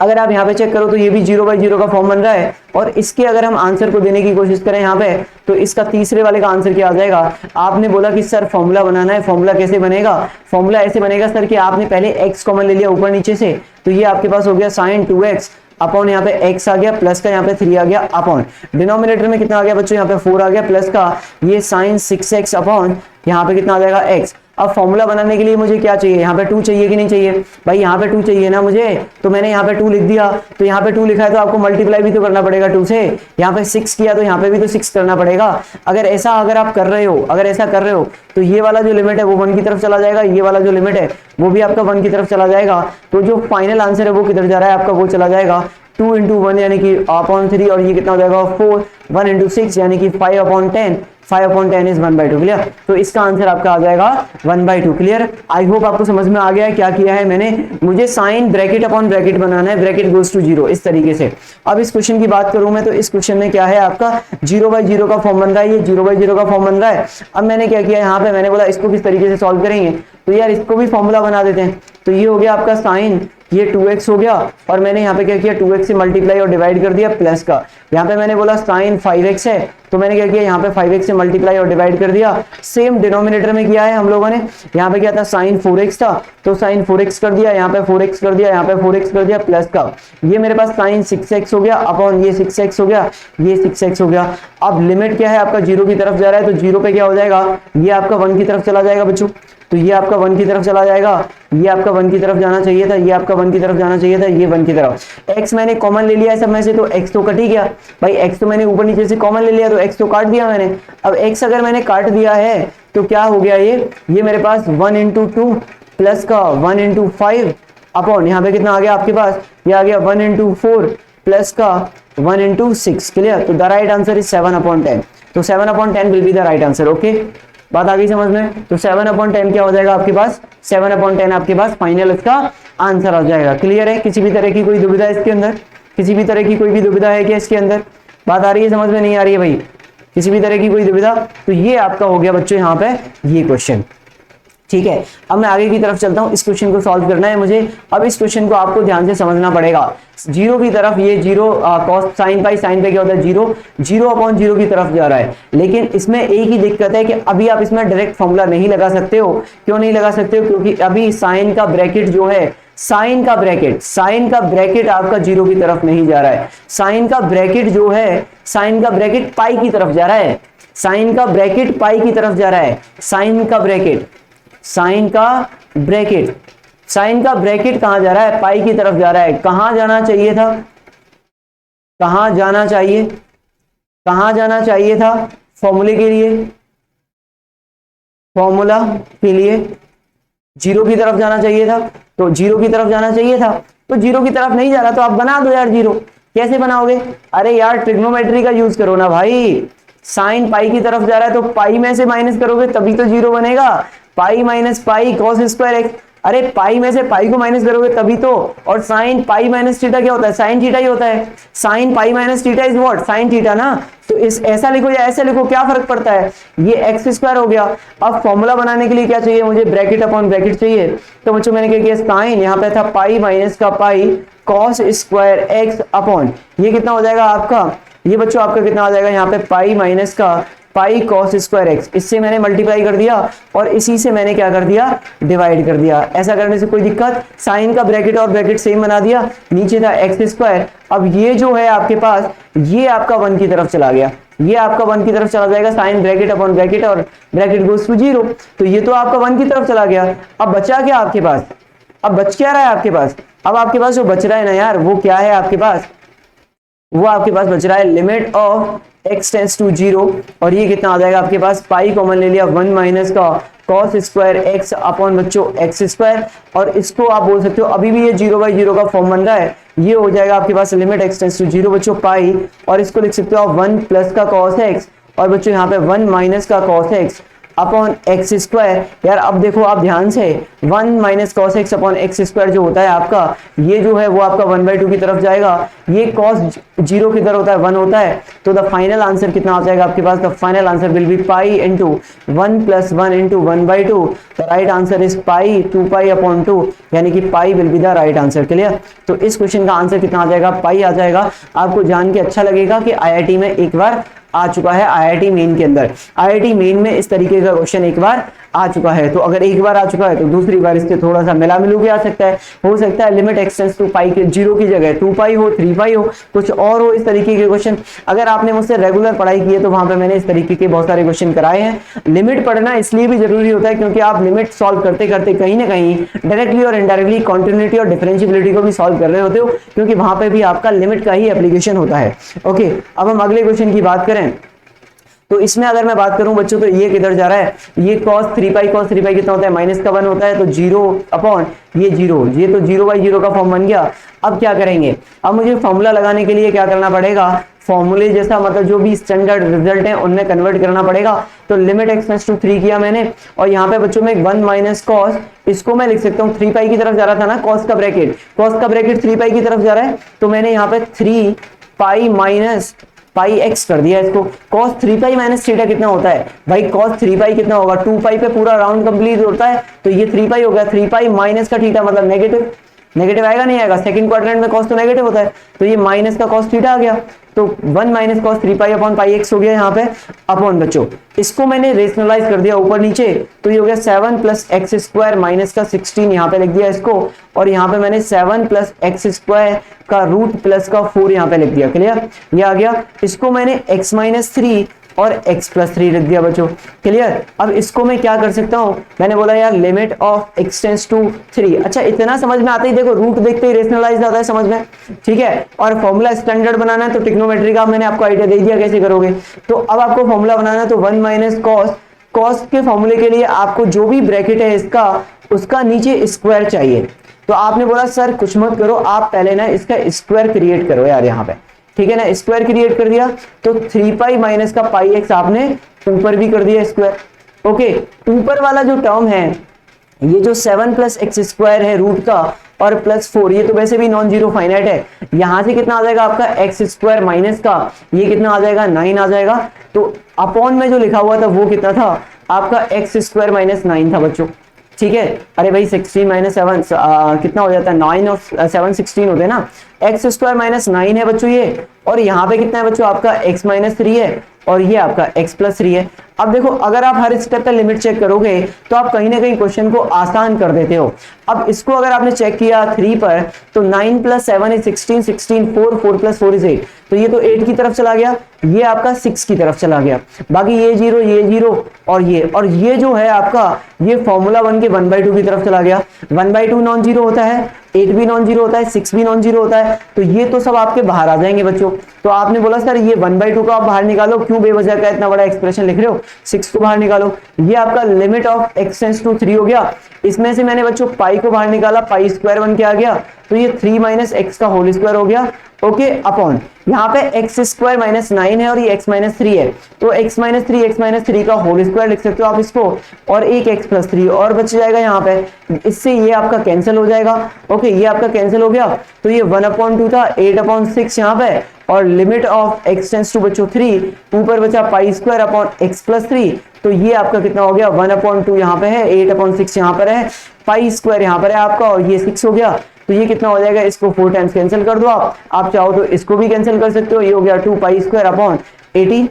अगर आप यहाँ पे चेक करो तो ये भी 0/0 का फॉर्म बन रहा है, और इसके अगर हम आंसर को देने की कोशिश करें यहाँ पे, तो इसका तीसरे वाले का आंसर क्या आ जाएगा। आपने बोला कि सर फॉर्मूला बनाना है, फॉर्मूला कैसे बनेगा, फॉर्मूला ऐसे बनेगा सर कि आपने पहले x कॉमन ले लिया ऊपर नीचे से, तो ये आपके पास हो गया sin 2x अपॉन यहाँ पे x आ गया, प्लस का यहाँ पे 3 आ गया, अपॉन डिनोमिनेटर में कितना आ गया बच्चों, यहाँ पे 4 आ गया, प्लस का ये sin 6x अपॉन यहाँ पे कितना आ जाएगा x। अब फॉर्मूला बनाने के लिए मुझे क्या चाहिए, यहाँ पे 2 चाहिए कि नहीं चाहिए भाई, यहाँ पे 2 चाहिए ना मुझे, तो मैंने यहाँ पे 2 लिख दिया। तो यहाँ पे 2 लिखा है तो आपको मल्टीप्लाई भी तो करना पड़ेगा 2 से, यहाँ पे 6 किया तो यहाँ पे भी तो 6 करना पड़ेगा। अगर आप कर रहे हो, अगर ऐसा कर रहे हो तो ये वाला जो लिमिट है वो 1 की तरफ चला जाएगा, ये वाला जो लिमिट है वो भी आपका 1 की तरफ चला जाएगा। तो जो फाइनल आंसर है वो किधर जा रहा है आपका, वो चला जाएगा 2 into 1 यानी कि अपॉन 3, और ये कितना हो जाएगा 4, 1 into 6 यानी कि 5/10, 5/10 इज 1/2। क्लियर, तो इसका आंसर आपका आ जाएगा 1/2। क्लियर, आई होप आपको समझ में आ गया है क्या किया है मैंने। मुझे साइन ब्रैकेट अपॉन ब्रैकेट बनाना है, ब्रैकेट गोज टू 0 इस तरीके से। अब इस क्वेश्चन की बात करूं मैं तो इस क्वेश्चन में क्या है आपका 0/0 का फॉर्म बन रहा है, ये 0/0 का फॉर्म बन रहा है। अब मैंने क्या किया यहाँ पे, मैंने बोला इसको किस तरीके से सॉल्व करेंगे, तो यार इसको भी फॉर्मूला बना देते हैं। तो ये हो गया आपका साइन, ये 2x हो गया, और मैंने यहाँ पे क्या किया 2x से मल्टीप्लाई और डिवाइड कर दिया प्लस का। यहाँ पे मैंने बोला साइन 5x है तो मैंने क्या किया यहाँ पे 5x से मल्टीप्लाई और डिवाइड कर दिया। सेम डिनोमिनेटर में किया है हम लोगों ने, यहाँ पे क्या था साइन 4x था तो साइन 4x कर दिया, यहाँ पे 4x कर दिया, यहाँ पे 4x कर दिया प्लस का। ये मेरे पास साइन 6x हो गया अपॉन ये 6x हो गया, ये 6x हो गया। अब लिमिट क्या है आपका 0 की तरफ जा रहा है तो 0 पे क्या हो जाएगा, ये आपका 1 की तरफ चला जाएगा बच्चों। तो ये आपका 1 की तरफ चला जाएगा, ये आपका 1 की तरफ जाना चाहिए था, ये आपका 1 की तरफ जाना चाहिए था, ये 1 की तरफ। x मैंने कॉमन ले लिया है सब में से तो x तो कट ही गया भाई, x तो मैंने ऊपर नीचे से कॉमन ले लिया तो x तो काट दिया मैंने। अब x अगर मैंने काट दिया है तो क्या हो गया ये मेरे पास 1 into 2 प्लस का 1 into 5 अपॉन यहाँ पे कितना आ गया आपके पास, ये आ गया 1 into 4 प्लस का 1 into 6। क्लियर, तो द राइट आंसर इज 7/10। तो 7/10 will be the right answer. Okay, बात आ गई समझ में। तो 7/10 क्या हो जाएगा आपके पास, 7/10 आपके पास फाइनल इसका आंसर आ जाएगा। क्लियर है, किसी भी तरह की कोई दुविधा इसके अंदर, किसी भी तरह की कोई भी दुविधा है क्या इसके अंदर, बात आ रही है समझ में, नहीं आ रही है भाई, किसी भी तरह की कोई दुविधा। तो ये आपका हो गया बच्चों यहाँ पे ये क्वेश्चन। ठीक है, अब मैं आगे की तरफ चलता हूं, इस क्वेश्चन को सॉल्व करना है मुझे। अब इस क्वेश्चन को आपको ध्यान से समझना पड़ेगा। 0 की तरफ ये 0 cos साइन पाई, साइन पे क्या होता है 0, 0/0 की तरफ जा रहा है। लेकिन इसमें एक ही दिक्कत है कि अभी आप इसमें डायरेक्ट फॉर्मूला नहीं लगा सकते हो। क्यों नहीं लगा सकते हो, क्योंकि अभी साइन का ब्रैकेट जो है, साइन का ब्रैकेट आपका 0 की तरफ नहीं जा रहा है। साइन का ब्रैकेट जो है, साइन का ब्रैकेट पाई की तरफ जा रहा है, साइन का ब्रैकेट पाई की तरफ जा रहा है। साइन का ब्रैकेट कहां जा रहा है, पाई की तरफ जा रहा है। कहां जाना चाहिए था, कहां जाना चाहिए था फॉर्मूले के लिए, फॉर्मूला के लिए 0 की तरफ जाना चाहिए था। तो 0 की तरफ जाना चाहिए था, तो 0 की तरफ नहीं जा रहा तो आप बना दो यार 0। कैसे बनाओगे, अरे यार ट्रिग्नोमेट्री का यूज करो ना भाई। साइन पाई की तरफ जा रहा है तो पाई में से माइनस करोगे तभी तो 0 बनेगा। Pi minus pi cos square x, अरे पाई में से पाई को माइनस करोगे तभी तो। और साइन पाई माइनस थीटा क्या होता है, साइन थीटा ही होता है। Sine pi minus theta is what, sine theta ना। तो इस ऐसा लिखो या ऐसा लिखो, क्या फर्क पड़ता है, ये एक्स स्क्वायर हो गया। अब फॉर्मूला बनाने के लिए क्या चाहिए मुझे, ब्रैकेट अपॉन ब्रैकेट चाहिए। तो बच्चों मैंने क्या किया, साइन यहाँ पे था पाई माइनस का पाई cos स्क्वायर एक्स अपॉन ये कितना हो जाएगा आपका, ये बच्चों आपका कितना आ जाएगा यहाँ पे पाई माइनस का पाई cos स्क्वायर एक्स। इससे मैंने मल्टीप्लाई कर दिया और इसी से मैंने क्या कर दिया, डिवाइड कर दिया। ऐसा करने से कोई दिक्कत, साइन का ब्रैकेट और ब्रैकेट सेम बना दिया, नीचे था एक्स स्क्वायर। अब ये जो है आपके पास, ये आपका 1 की तरफ चला गया, ये आपका 1 की तरफ चला जाएगा। साइन ब्रैकेट अपॉन ब्रैकेट और ब्रैकेट गोज टू 0, तो ये तो आपका 1 की तरफ चला गया। अब बचा क्या आपके पास, अब बच क्या रहा है आपके पास, अब आपके पास जो बच रहा है ना यार, वो क्या है आपके पास, वो आपके पास बच रहा है limit of x tends to 0, और ये कितना आ जाएगा आपके पास, पाई कॉमन ले लिया, 1 माइनस का cos स्क्वायर x अपॉन बच्चों x स्क्वायर। और इसको आप बोल सकते हो अभी भी ये 0/0 का फॉर्म बन रहा है, ये हो जाएगा आपके पास लिमिट x टेंस टू 0 बच्चों पाई, और इसको लिख सकते हो आप 1 प्लस का cos x, और बच्चों यहाँ पे 1 माइनस का cos x upon x square. यार अब देखो आप ध्यान से, 1 minus cos x upon x square जो होता है आपका, ये जो है वो आपका 1/2 की तरफ जाएगा, ये cos 0 किधर होता है, 1 होता है। तो द फाइनल आंसर कितना आ जाएगा आपके पास, the final answer will be pi into 1 plus 1 into 1/2। The right answer is pi 2 pi upon 2, यानी कि pi will be the right answer. Clear, तो इस क्वेश्चन का आंसर कितना आ जाएगा, पाई आ जाएगा। आपको जान के अच्छा लगेगा कि IIT में एक बार आ चुका है, IIT मेन के अंदर, IIT मेन में इस तरीके का क्वेश्चन एक बार आ चुका है, तो अगर एक बार आ चुका है तो दूसरी बार इससे थोड़ा सा मिला मिलू के आ सकता है। हो सकता है लिमिट एक्सटेंड्स टू पाई के 0 की जगह 2 पाई हो, 3 पाई हो, कुछ और हो, इस तरीके के क्वेश्चन। अगर आपने मुझसे रेगुलर पढ़ाई की है तो वहां पे मैंने इस तरीके के बहुत सारे क्वेश्चन कराए हैं। लिमिट पढ़ना इसलिए भी जरूरी होता है क्योंकि आप लिमिट सॉल्व करते करते कहीं ना कहीं डायरेक्टली और इनडायरेक्टली कॉन्टिन्यूटी और डिफरेंशिएबिलिटी को भी सॉल्व कर रहे होते हो, क्योंकि वहां पे भी आपका लिमिट का ही एप्लीकेशन होता है। ओके, अब हम अगले क्वेश्चन की बात करें तो इसमें अगर मैं बात करूं बच्चों तो ये किधर जा रहा है, ये cos 3 पाई कितना होता है, माइनस का 1 होता है, तो 0 अपॉन ये 0, ये तो 0/0 का फॉर्म बन गया। अब क्या करेंगे, अब मुझे फॉर्मूला लगाने के लिए क्या करना पड़ेगा, फॉर्मूले जैसा मतलब जो भी स्टैंडर्ड रिजल्ट है उनमें कन्वर्ट करना पड़ेगा। तो लिमिट एक्सटेंड्स टू 3 किया मैंने, और यहाँ पे बच्चों में 1 माइनस कॉस, इसको मैं लिख सकता हूँ 3 पाई की तरफ जा रहा था ना, कॉस का ब्रैकेट 3 पाई की तरफ जा रहा है, तो मैंने यहाँ पे 3 पाई माइनस पाई एक्स कर दिया इसको। cos 3 पाई माइनस थीटा कितना होता है भाई, cos 3 पाई कितना होगा, 2 पाई पे पूरा राउंड कंप्लीट होता है, तो ये 3 पाई हो गया। 3 पाई माइनस का थीटा मतलब नेगेटिव, नेगेटिव आएगा नहीं आएगा, सेकंड क्वाड्रेंट में cos तो नेगेटिव होता है, तो ये माइनस का cos थीटा आ गया, तो 1 minus cos 3 pi upon pi x हो गया यहाँ पे अपॉन बच्चों। इसको मैंने रेशनलाइज कर दिया ऊपर नीचे, तो ये हो गया 7 प्लस एक्स स्क्वायर माइनस का 16, यहाँ पे लिख दिया इसको, और यहाँ पे मैंने 7 प्लस एक्स स्क्वायर का रूट प्लस का 4 यहाँ पे लिख दिया। क्लियर, ये आ गया। इसको मैंने x माइनस 3 और x प्लस 3 लिख दिया बच्चों। क्लियर, अब इसको मैं क्या कर सकता हूँ, मैंने बोला यार limit of x tends to 3। अच्छा, इतना समझ में आता ही, देखो रूट देखते ही रेशनलाइज आता है समझ में, ठीक है। और फॉर्मूला स्टैंडर्ड बनाना है तो ट्रिग्नोमेट्री का मैंने आपको आइडिया दे दिया कैसे करोगे। तो अब आपको फॉर्मूला बनाना है, तो 1 माइनस कॉस, कॉस के फॉर्मूले के लिए आपको जो भी ब्रैकेट है इसका, उसका नीचे स्क्वायर चाहिए। तो आपने बोला सर कुछ मत करो, आप पहले ना इसका स्क्वायर क्रिएट करो यार यहाँ पे, ठीक है ना। स्क्वायर क्रिएट कर दिया तो 3 पाई माइनस का पाई एक्स आपने ऊपर भी कर दिया स्क्वायर। ओके, ऊपर वाला जो टर्म है ये जो 7 प्लस एक्स स्क्वायर है रूट का और प्लस 4, ये तो वैसे भी नॉन जीरो फाइनाइट है, यहां से कितना आ जाएगा आपका एक्स स्क्वायर माइनस का, ये कितना आ जाएगा 9 आ जाएगा। तो अपॉन में जो लिखा हुआ था वो कितना था आपका एक्स स्क्वायर माइनस 9 था बच्चों, ठीक है। अरे भाई 16 माइनस 7 कितना हो जाता है, 9 और 7 16 होते हैं ना, एक्स स्क्वायर माइनस 9 है बच्चों ये, और यहाँ पे कितना है बच्चों आपका x माइनस 3 है, और ये आपका x प्लस 3 है। अब देखो अगर आप हर स्टेप पे लिमिट चेक करोगे तो आप कहीं ना कहीं क्वेश्चन को आसान कर देते हो। अब इसको अगर आपने चेक किया 3 पर, तो 9 प्लस 7 इज 16, 16 4, 4 प्लस 4 इज 8, तो ये तो 8 की तरफ चला गया, ये आपका 6 की तरफ चला गया, बाकी ये 0 और ये जो है आपका ये फॉर्मूला 1 के 1/2 की तरफ चला गया। 1/2 नॉन जीरो होता है, 8 भी नॉन जीरो होता है, 6 भी नॉन जीरो होता है, तो ये तो सब आपके बाहर आ जाएंगे बच्चों। तो आपने बोला सर ये 1/2 को आप बाहर निकालो, क्यों बेवजह का इतना बड़ा एक्सप्रेशन लिख रहे हो, 6 को बाहर निकालो। ये आपका limit of x tends to 3 हो गया। इसमें से मैंने बच्चों पाई को बाहर निकाला, पाई स्क्वायर 1 क्या आ गया, तो ये 3 माइनस एक्स का होल स्क्वायर हो गया। ओके, अपॉन यहाँ पे एक्स स्क्वायर माइनस 9 है और ये x माइनस 3 है, तो x माइनस 3 का होल स्क्वायर लिख सकते हो आप इसको, और एक x प्लस 3 और बच जाएगा यहाँ पे, इससे ये आपका कैंसिल हो जाएगा। ओके, ये आपका कैंसिल हो गया, तो ये 1/2 था, 8/6 यहाँ पे, और limit of x tends to बच्चों 3, ऊपर बचा pi square upon x plus 3, तो ये आपका कितना हो गया 1/2 यहाँ पे है, 8/6 यहाँ पर है, पाई स्क्वायर यहाँ पर है आपका, और ये 6 हो गया, तो ये कितना हो जाएगा, इसको 4 टाइम्स कैंसिल कर दो आप चाहो तो इसको भी कैंसिल कर सकते हो, ये हो गया 2 पाई स्क्वायर अपॉन 18,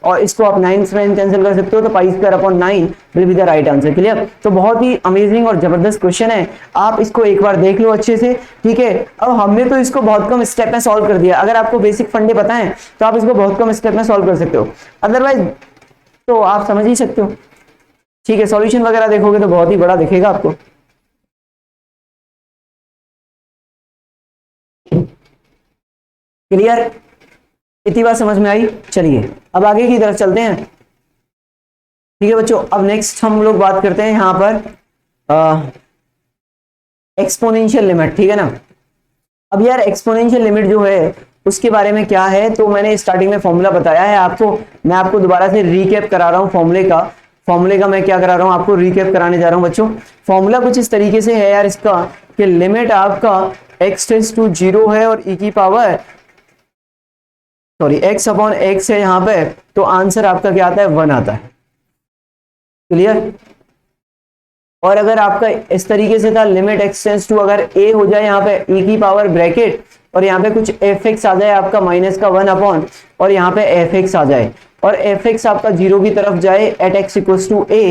और इसको आप 9 से कैंसिल कर सकते हो, तो पाई square upon 9 will be the right answer. Clear, तो बहुत ही अमेजिंग और जबरदस्त क्वेश्चन है, आप इसको एक बार देख लो अच्छे से, ठीक है। अब हमने तो इसको बहुत कम स्टेप में सॉल्व कर दिया, अगर आपको बेसिक फंडे पता है तो आप इसको बहुत कम स्टेप में सॉल्व कर सकते हो, अदरवाइज तो आप समझ ही सकते हो, ठीक है। सॉल्यूशन वगैरह देखोगे तो बहुत ही बड़ा दिखेगा आपको। क्लियर, इतनी बात समझ में आई। चलिए अब आगे की तरफ चलते हैं, ठीक है बच्चों। अब नेक्स्ट हम लोग बात करते हैं यहाँ पर एक्सपोनेंशियल लिमिट, ठीक है ना। अब यार एक्सपोनेंशियल लिमिट जो है उसके बारे में क्या है, तो मैंने स्टार्टिंग में फॉर्मूला बताया है आपको, मैं आपको दोबारा से रिकैप करा रहा हूँ फॉर्मूले का मैं क्या करा रहा हूँ आपको रिकैप कराने जा रहा हूँ बच्चों। फॉर्मूला कुछ इस तरीके से है यार इसका, कि लिमिट आपका x टेंड्स टू 0 है और e की पावर x अपॉन x है यहाँ पे, तो आंसर आपका क्या आता है 1 आता है। क्लियर, और अगर आपका इस तरीके से था लिमिट x टेंड्स टू, अगर a हो जाए यहाँ पे e की पावर ब्रैकेट, और यहाँ पे कुछ fx आ जाए आपका माइनस का 1 अपॉन, और यहाँ पे fx आ जाए, और fx आपका 0 की तरफ जाए at x equals to a,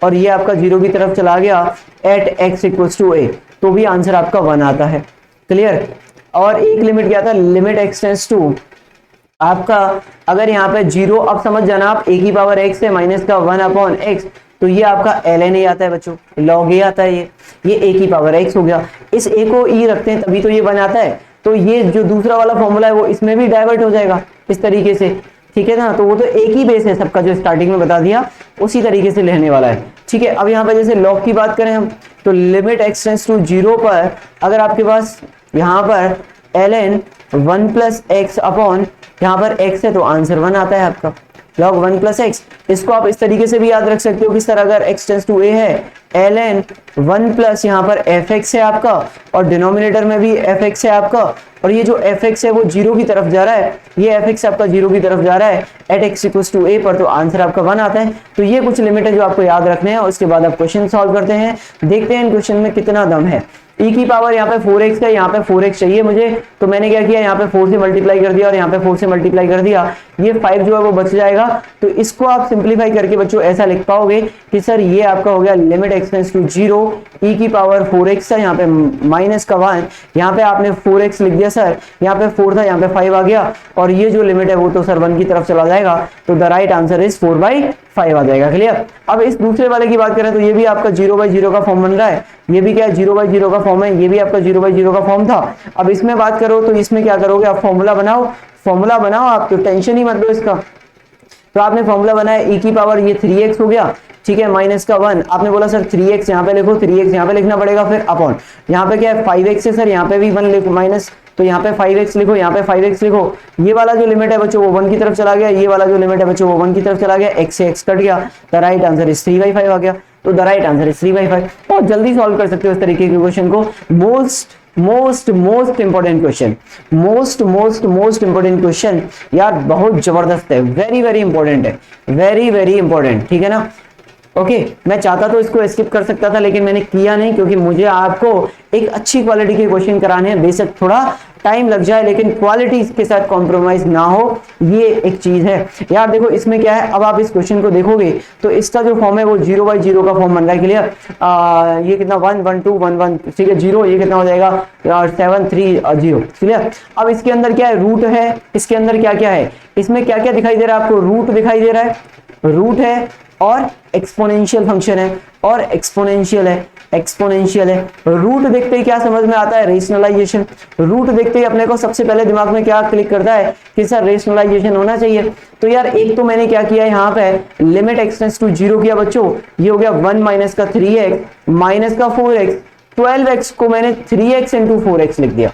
और ये आपका 0 की तरफ चला गया at x equals to a, तो भी आंसर आपका 1 आता है। क्लियर। और एक लिमिट क्या था, लिमिट एक्स टेंड्स टू आपका, अगर यहाँ पे 0, अब समझ जाना आप, ए की पावर एक्स है माइनस का 1 अपॉन एक्स, तो ये आपका ln ए आता है बच्चों, log ए आता है, ये ए की पावर एक्स हो गया। इस ए को ई रखते हैं तभी तो ये बन आता है, तो ये जो दूसरा वाला फॉर्मूला है वो इसमें भी डाइवर्ट हो जाएगा इस तरीके से, ठीक है ना। तो वो तो एक ही बेस है सबका, जो स्टार्टिंग में बता दिया उसी तरीके से लेने वाला है, ठीक है। अब यहाँ पे जैसे log की बात करें हम, तो लिमिट एक्स टेंड्स टू 0 पर अगर आपके पास यहाँ पर ln 1 प्लस एक्स अपॉन यहाँ पर x है, तो आंसर 1 आता है आपका, log 1 प्लस एक्स। इसको आप इस तरीके से भी याद रख सकते हो, किस तरह, अगर x टेंड्स टू a है ln 1 प्लस यहाँ पर fx है आपका, और डिनोमिनेटर में भी fx है आपका, और ये जो fx है वो 0 की तरफ जा रहा है, ये fx आपका 0 की तरफ जा रहा है at x equals to a पर, तो आंसर आपका 1 आता है। तो ये कुछ लिमिट है जो आपको याद रखने हैं, और उसके बाद आप क्वेश्चन सॉल्व करते हैं, देखते हैं इन क्वेश्चन में कितना दम है। e की पावर यहाँ पे 4x है, यहाँ पे 4x चाहिए मुझे, तो मैंने क्या किया, यहाँ पे 4 से मल्टीप्लाई कर दिया और यहाँ पे 4 से मल्टीप्लाई कर दिया, ये 5 जो है वो बच जाएगा। तो इसको आप सिंप्लीफाई करके बच्चों ऐसा लिख पाओगे कि सर ये आपका हो गया limit x tends to 0, e की पावर 4x है, यहाँ पे माइनस का 1, यहाँ पे आपने 4x लिख दिया सर, यहाँ पे 4 था, यहाँ पे 5 आ गया, और ये जो लिमिट है वो तो सर 1 की तरफ चला जाएगा, तो द राइट आंसर इज 4/5 आ जाएगा। क्लियर। अब इस दूसरे वाले की बात करें तो ये भी आपका 0/0 का फॉर्म बन रहा है, ये भी क्या है 0/0 का फॉर्म है, ये भी आपका 0/0 का फॉर्म था। अब इसमें बात करो तो इसमें क्या करोगे आप, फॉर्मूला बनाओ आप, तो टेंशन ही मत लो इसका। तो आपने फॉर्मूला बनाया, e की पावर ये 3x हो गया, ठीक है, माइनस का 1, आपने बोला सर 3x यहाँ पे लिखो, 3x यहाँ पे लिखना पड़ेगा, फिर अपॉन यहाँ पे क्या है 5x है सर, यहाँ पे भी 1 लिखो माइनस, तो यहाँ पे 5x लिखो, यहाँ पे 5x लिखो। ये वाला जो लिमिट है बच्चों वो 1 की तरफ चला गया, ये वाला जो लिमिट है बच्चों वो 1 की तरफ चला गया, x से x कट गया, द राइट आंसर इज 3/5 आ गया। तो द राइट आंसर इज 3/5। बहुत जल्दी सॉल्व कर सकते हो इस तरीके के क्वेश्चन को। Most important question, most important question यार, बहुत जबरदस्त है, वेरी इंपॉर्टेंट है, वेरी इंपॉर्टेंट, ठीक है ना। ओके, मैं चाहता तो इसको स्किप कर सकता था, लेकिन मैंने किया नहीं, क्योंकि मुझे आपको एक अच्छी क्वालिटी के क्वेश्चन कराने हैं। बेशक थोड़ा टाइम लग जाए, लेकिन क्वालिटी के साथ कॉम्प्रोमाइज ना हो, ये एक चीज है यार। देखो इसमें क्या है, अब आप इस क्वेश्चन को देखोगे तो इसका जो फॉर्म है वो 0/0 का फॉर्म बन रहा है। क्लियर। ये कितना 1 1 2 1 1, ठीक है, 0, ये कितना हो जाएगा 7 3 0। क्लियर। अब इसके अंदर क्या है, रूट है, इसके अंदर क्या क्या है, इसमें क्या क्या दिखाई दे रहा है आपको, रूट दिखाई दे रहा है, रूट है, और एक्सपोनेंशियल फंक्शन है, और एक्सपोनेंशियल है। रूट देखते ही क्या समझ में आता है, रेशनलाइजेशन। रूट देखते ही अपने को सबसे पहले दिमाग में क्या क्लिक करता है कि सर रेशनलाइजेशन होना चाहिए। तो यार एक तो मैंने क्या किया यहाँ पे, लिमिट एक्स टेंड्स टू 0 किया बच्चों, ये हो गया 1 माइनस का 3x माइनस का 4x, 12x को मैंने 3x इंटू 4x लिख दिया,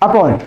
अपॉन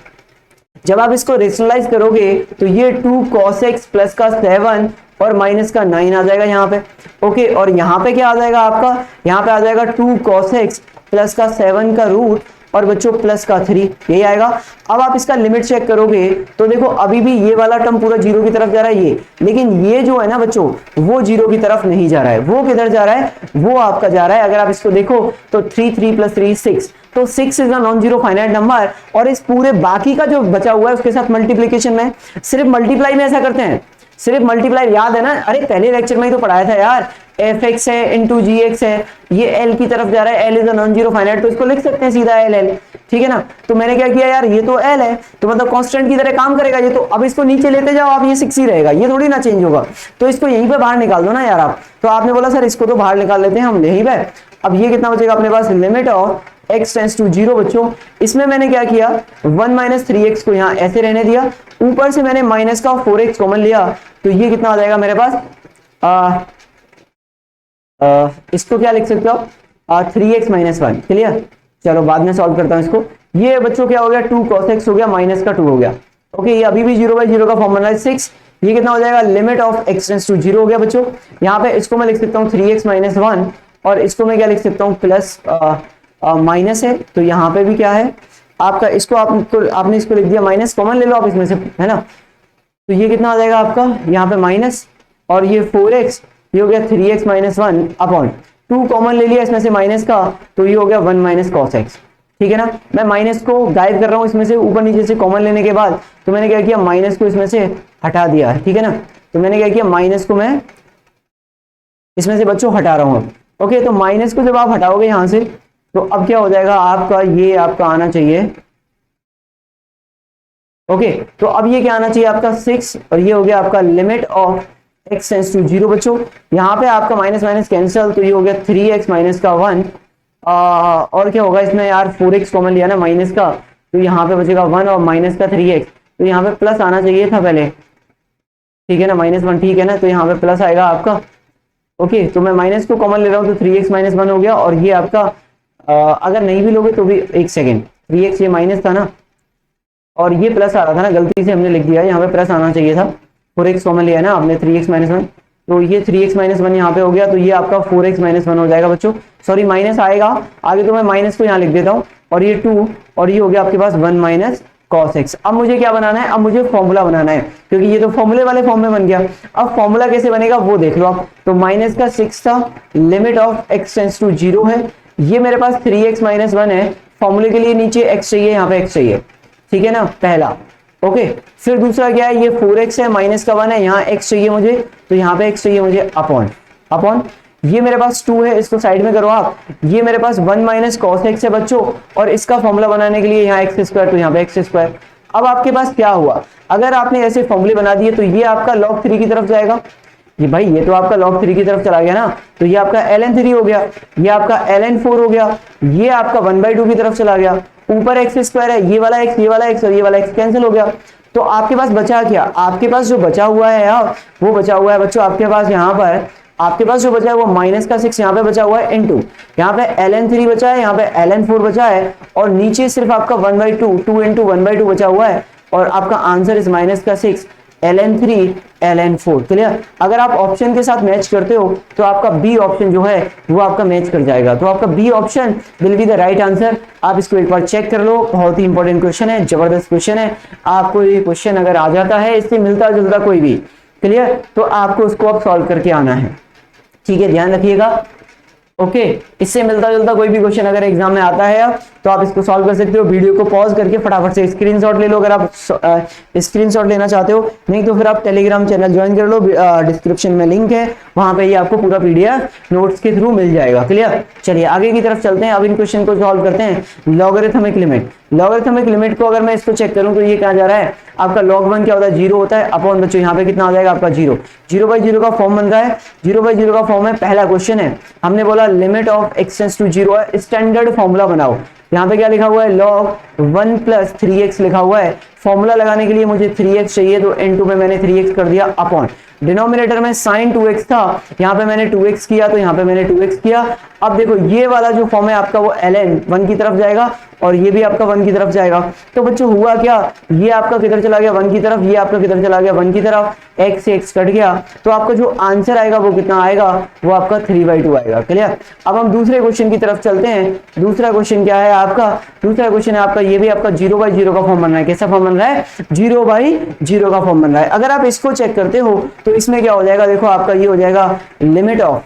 जब आप इसको रेशनलाइज करोगे तो ये 2 cos x प्लस का 7 और माइनस का 9 आ जाएगा यहाँ पे। ओके, और यहाँ पे क्या आ जाएगा आपका, यहाँ पे आ जाएगा 2 cos x प्लस का 7 का रूट और बच्चों प्लस का 3, यही आएगा। अब आप इसका लिमिट चेक करोगे तो देखो अभी भी ये वाला टर्म पूरा 0 की तरफ जा रहा है ये, लेकिन ये जो है ना बच्चों वो 0 की तरफ नहीं जा रहा है। वो किधर जा रहा है, वो आपका जा रहा है, अगर आप इसको देखो तो 3 3 प्लस 3 6, तो 6 is a non zero finite number, और इस पूरे बाकी का जो बचा हुआ है उसके साथ मल्टीप्लीकेशन में, सिर्फ मल्टीप्लाई में ऐसा करते हैं, सिर्फ मल्टीप्लाई, याद है ना, अरे पहले लेक्चर में ही तो पढ़ाया था यार, fx है इंटू gx है, ये l की तरफ जा रहा है, l is a non zero finite, तो इसको लिख सकते हैं सीधा l, ठीक है ना। तो मैंने क्या किया यार, ये तो l है तो मतलब कांस्टेंट की तरह काम करेगा ये, तो अब इसको नीचे लेते जाओ आप, ये 6 ही रहेगा, ये थोड़ी ना चेंज होगा, तो इसको यहीं पे बाहर निकाल दो ना यार आप। तो आपने बोला सर इसको तो बाहर निकाल लेते हैं हम यहीं पे। अब ये कितना बचेगा अपने पास, limit of x tends to 0 बच्चों। इसमें मैंने क्या किया, 1 माइनस 3x को यहाँ ऐसे रहने दिया, ऊपर से मैंने माइनस का 4x कॉमन लिया, तो ये कितना आ जाएगा मेरे पास, इसको क्या लिख सकते हो 3x माइनस 1। क्लियर, चलो बाद में सॉल्व करता हूँ इसको। ये बच्चों क्या हो गया, 2 cos x हो गया, माइनस का 2 हो गया। ओके, ये अभी भी 0/0 का फॉर्म बन रहा है 6। ये कितना हो जाएगा, limit of x tends to 0 हो गया बच्चों। यहाँ पे इसको मैं लिख सकता हूँ 3x माइनस 1, और इसको मैं क्या लिख सकता हूँ प्लस माइनस है, तो यहाँ पे भी क्या है आपका, इसको आपने इसको लिख दिया माइनस, कॉमन ले लो आप इसमें से, है ना। तो ये कितना आ जाएगा आपका यहाँ पे माइनस, और ये 4x, ये हो गया 3x माइनस 1 अपॉन 2 कॉमन ले लिया इसमें से माइनस का, तो ये हो गया 1 माइनस cos x, ठीक है ना। मैं माइनस को गायब कर रहा हूँ इसमें से, ऊपर नीचे से कॉमन लेने के बाद, तो मैंने क्या किया, माइनस को इसमें से हटा दिया है, ठीक है ना। तो मैंने क्या किया, माइनस को मैं इसमें से बच्चों हटा रहा हूँ, ओके, तो माइनस को जब आप हटाओगे यहां से तो अब क्या हो जाएगा आपका, ये आपका आना चाहिए। ओके, तो अब ये क्या आना चाहिए आपका 6, और ये हो गया आपका limit of x tends to 0 बच्चों। यहाँ पे आपका माइनस माइनस कैंसिल, तो ये हो गया 3x माइनस का 1, और क्या होगा इसमें यार 4x कॉमन लिया ना माइनस का, तो यहाँ पे बचेगा 1 और माइनस का 3x, तो यहाँ पे प्लस आना चाहिए था पहले, ठीक है ना, -1 ठीक है ना, तो यहाँ पे प्लस आएगा आपका। ओके, तो मैं माइनस को कॉमन ले रहा हूँ तो 3x माइनस 1 हो गया, और ये आपका अगर नहीं भी लोगे तो भी एक सेकेंड, 3x ये माइनस था ना और ये प्लस आ रहा था ना, गलती से हमने लिख दिया, यहाँ पे प्लस आना चाहिए था, 4x कॉमन लिया है ना आपने, 3x माइनस 1, तो ये 3x माइनस 1 यहाँ पे हो गया, तो ये आपका 4x माइनस 1 हो जाएगा बच्चों। सॉरी माइनस आएगा आगे, तो मैं माइनस को यहाँ लिख देता हूँ, और ये 2, और ये हो गया आपके पास 1 माइनस cos x। अब मुझे क्या बनाना है, अब मुझे फॉर्मूला बनाना है, क्योंकि ये तो फॉर्मूले वाले फॉर्म में बन गया। अब फॉर्मूला कैसे बनेगा वो देख लो आप, तो माइनस का 6 था, limit of x tends to 0 है, ये मेरे पास 3x माइनस 1 है, फॉर्मूले के लिए नीचे x चाहिए, यहाँ पे x चाहिए, ठीक है ना, पहला। ओके, फिर दूसरा क्या है, ये 4x है, माइनस का 1 है, यहाँ x चाहिए मुझे, तो यहाँ पे x चाहिए मुझे, अपॉन अपॉन ये मेरे पास 2 है, इसको साइड में करो आप, ये मेरे पास 1 माइनस कॉस x है बच्चों, और इसका फॉर्मूला बनाने के लिए यहाँ एक्स स्क्वायर, तो यहाँ पे एक्स स्क्वायर। अब आपके पास क्या हुआ, अगर आपने ऐसे फॉर्मूले बना दिए तो ये आपका log 3 की तरफ जाएगा, ये भाई ये तो आपका log 3 की तरफ चला गया ना, तो ये आपका ln 3 हो गया, ये आपका ln 4 हो गया, ये आपका 1/2 की तरफ चला गया, ऊपर एक्स स्क्वायर है, ये वाला x, ये वाला x और ये वाला x कैंसिल हो गया, तो आपके पास बचा क्या, आपके पास जो बचा हुआ है यार, वो बचा हुआ है बच्चों आपके पास यहाँ पर, आपके पास जो बचा है वो माइनस का 6 यहाँ पे बचा हुआ है इनटू, यहाँ पे ln 3 बचा है, यहाँ पे ln 4 बचा है, और नीचे सिर्फ आपका 1/2, 2 इंटू 1/2 बचा हुआ है, और आपका आंसर इज माइनस का 6 ln 3 ln 4। क्लियर, अगर आप ऑप्शन के साथ मैच करते हो तो आपका बी ऑप्शन जो है वो आपका मैच कर जाएगा, तो आपका B option will be the right answer. आप इसको एक बार चेक कर लो, बहुत ही इंपॉर्टेंट क्वेश्चन है, जबरदस्त क्वेश्चन है। आपको ये क्वेश्चन अगर आ जाता है इससे मिलता जुलता कोई भी, क्लियर, तो आपको उसको अब सॉल्व करके आना है, ठीक है, ध्यान रखिएगा। ओके, इससे मिलता जुलता कोई भी क्वेश्चन अगर एग्जाम में आता है तो आप इसको सॉल्व कर सकते हो। वीडियो को पॉज करके फटाफट से स्क्रीनशॉट ले लो अगर आप स्क्रीनशॉट लेना चाहते हो, नहीं तो फिर आप टेलीग्राम चैनल ज्वाइन कर लो, डिस्क्रिप्शन में लिंक है, वहां पे ये आपको पूरा पीडीएफ नोट्स के थ्रू मिल जाएगा। क्लियर, चलिए आगे की तरफ चलते हैं, अब इन क्वेश्चन को सॉल्व करते हैं। लॉगरिथमिक लिमिट, लॉगरिथमिक लिमिट को अगर मैं इसको चेक करूं तो ये क्या जा रहा है आपका, log 1 क्या होता है 0 होता है, अपॉन बच्चों यहाँ पे कितना आ जाएगा आपका 0, 0/0 का फॉर्म बन रहा है, 0/0 का फॉर्म है, पहला क्वेश्चन है, हमने बोला limit of x tends to 0 है, स्टैंडर्ड फॉर्मूला बनाओ। यहाँ पे क्या लिखा हुआ है log 1 + 3x लिखा हुआ है, फॉर्मूला लगाने के लिए मुझे 3x चाहिए, तो n2 में मैंने 3x कर दिया, अपॉन डिनोमिनेटर में sin 2x था, यहाँ पे मैंने 2x किया, तो यहाँ पे मैंने 2x किया। अब देखो ये वाला जो फॉर्म है आपका वो ln 1 की तरफ जाएगा, और ये भी आपका 1 की तरफ जाएगा, तो बच्चों हुआ क्या, ये आपका किधर चला गया 1 की तरफ, ये आपका किधर चला गया 1 की तरफ, x से x कट गया, तो आपका जो आंसर आएगा वो कितना आएगा, वो आपका 3/2 आएगा। क्लियर, अब हम दूसरे क्वेश्चन की तरफ चलते हैं। दूसरा क्वेश्चन क्या है आपका, दूसरा क्वेश्चन है आपका, ये भी आपका 0/0 का फॉर्म बन रहा है, कैसा फॉर्म बन रहा है 0/0 का फॉर्म बन रहा है। अगर आप इसको चेक करते हो तो इसमें क्या हो जाएगा, देखो आपका ये हो जाएगा लिमिट ऑफ,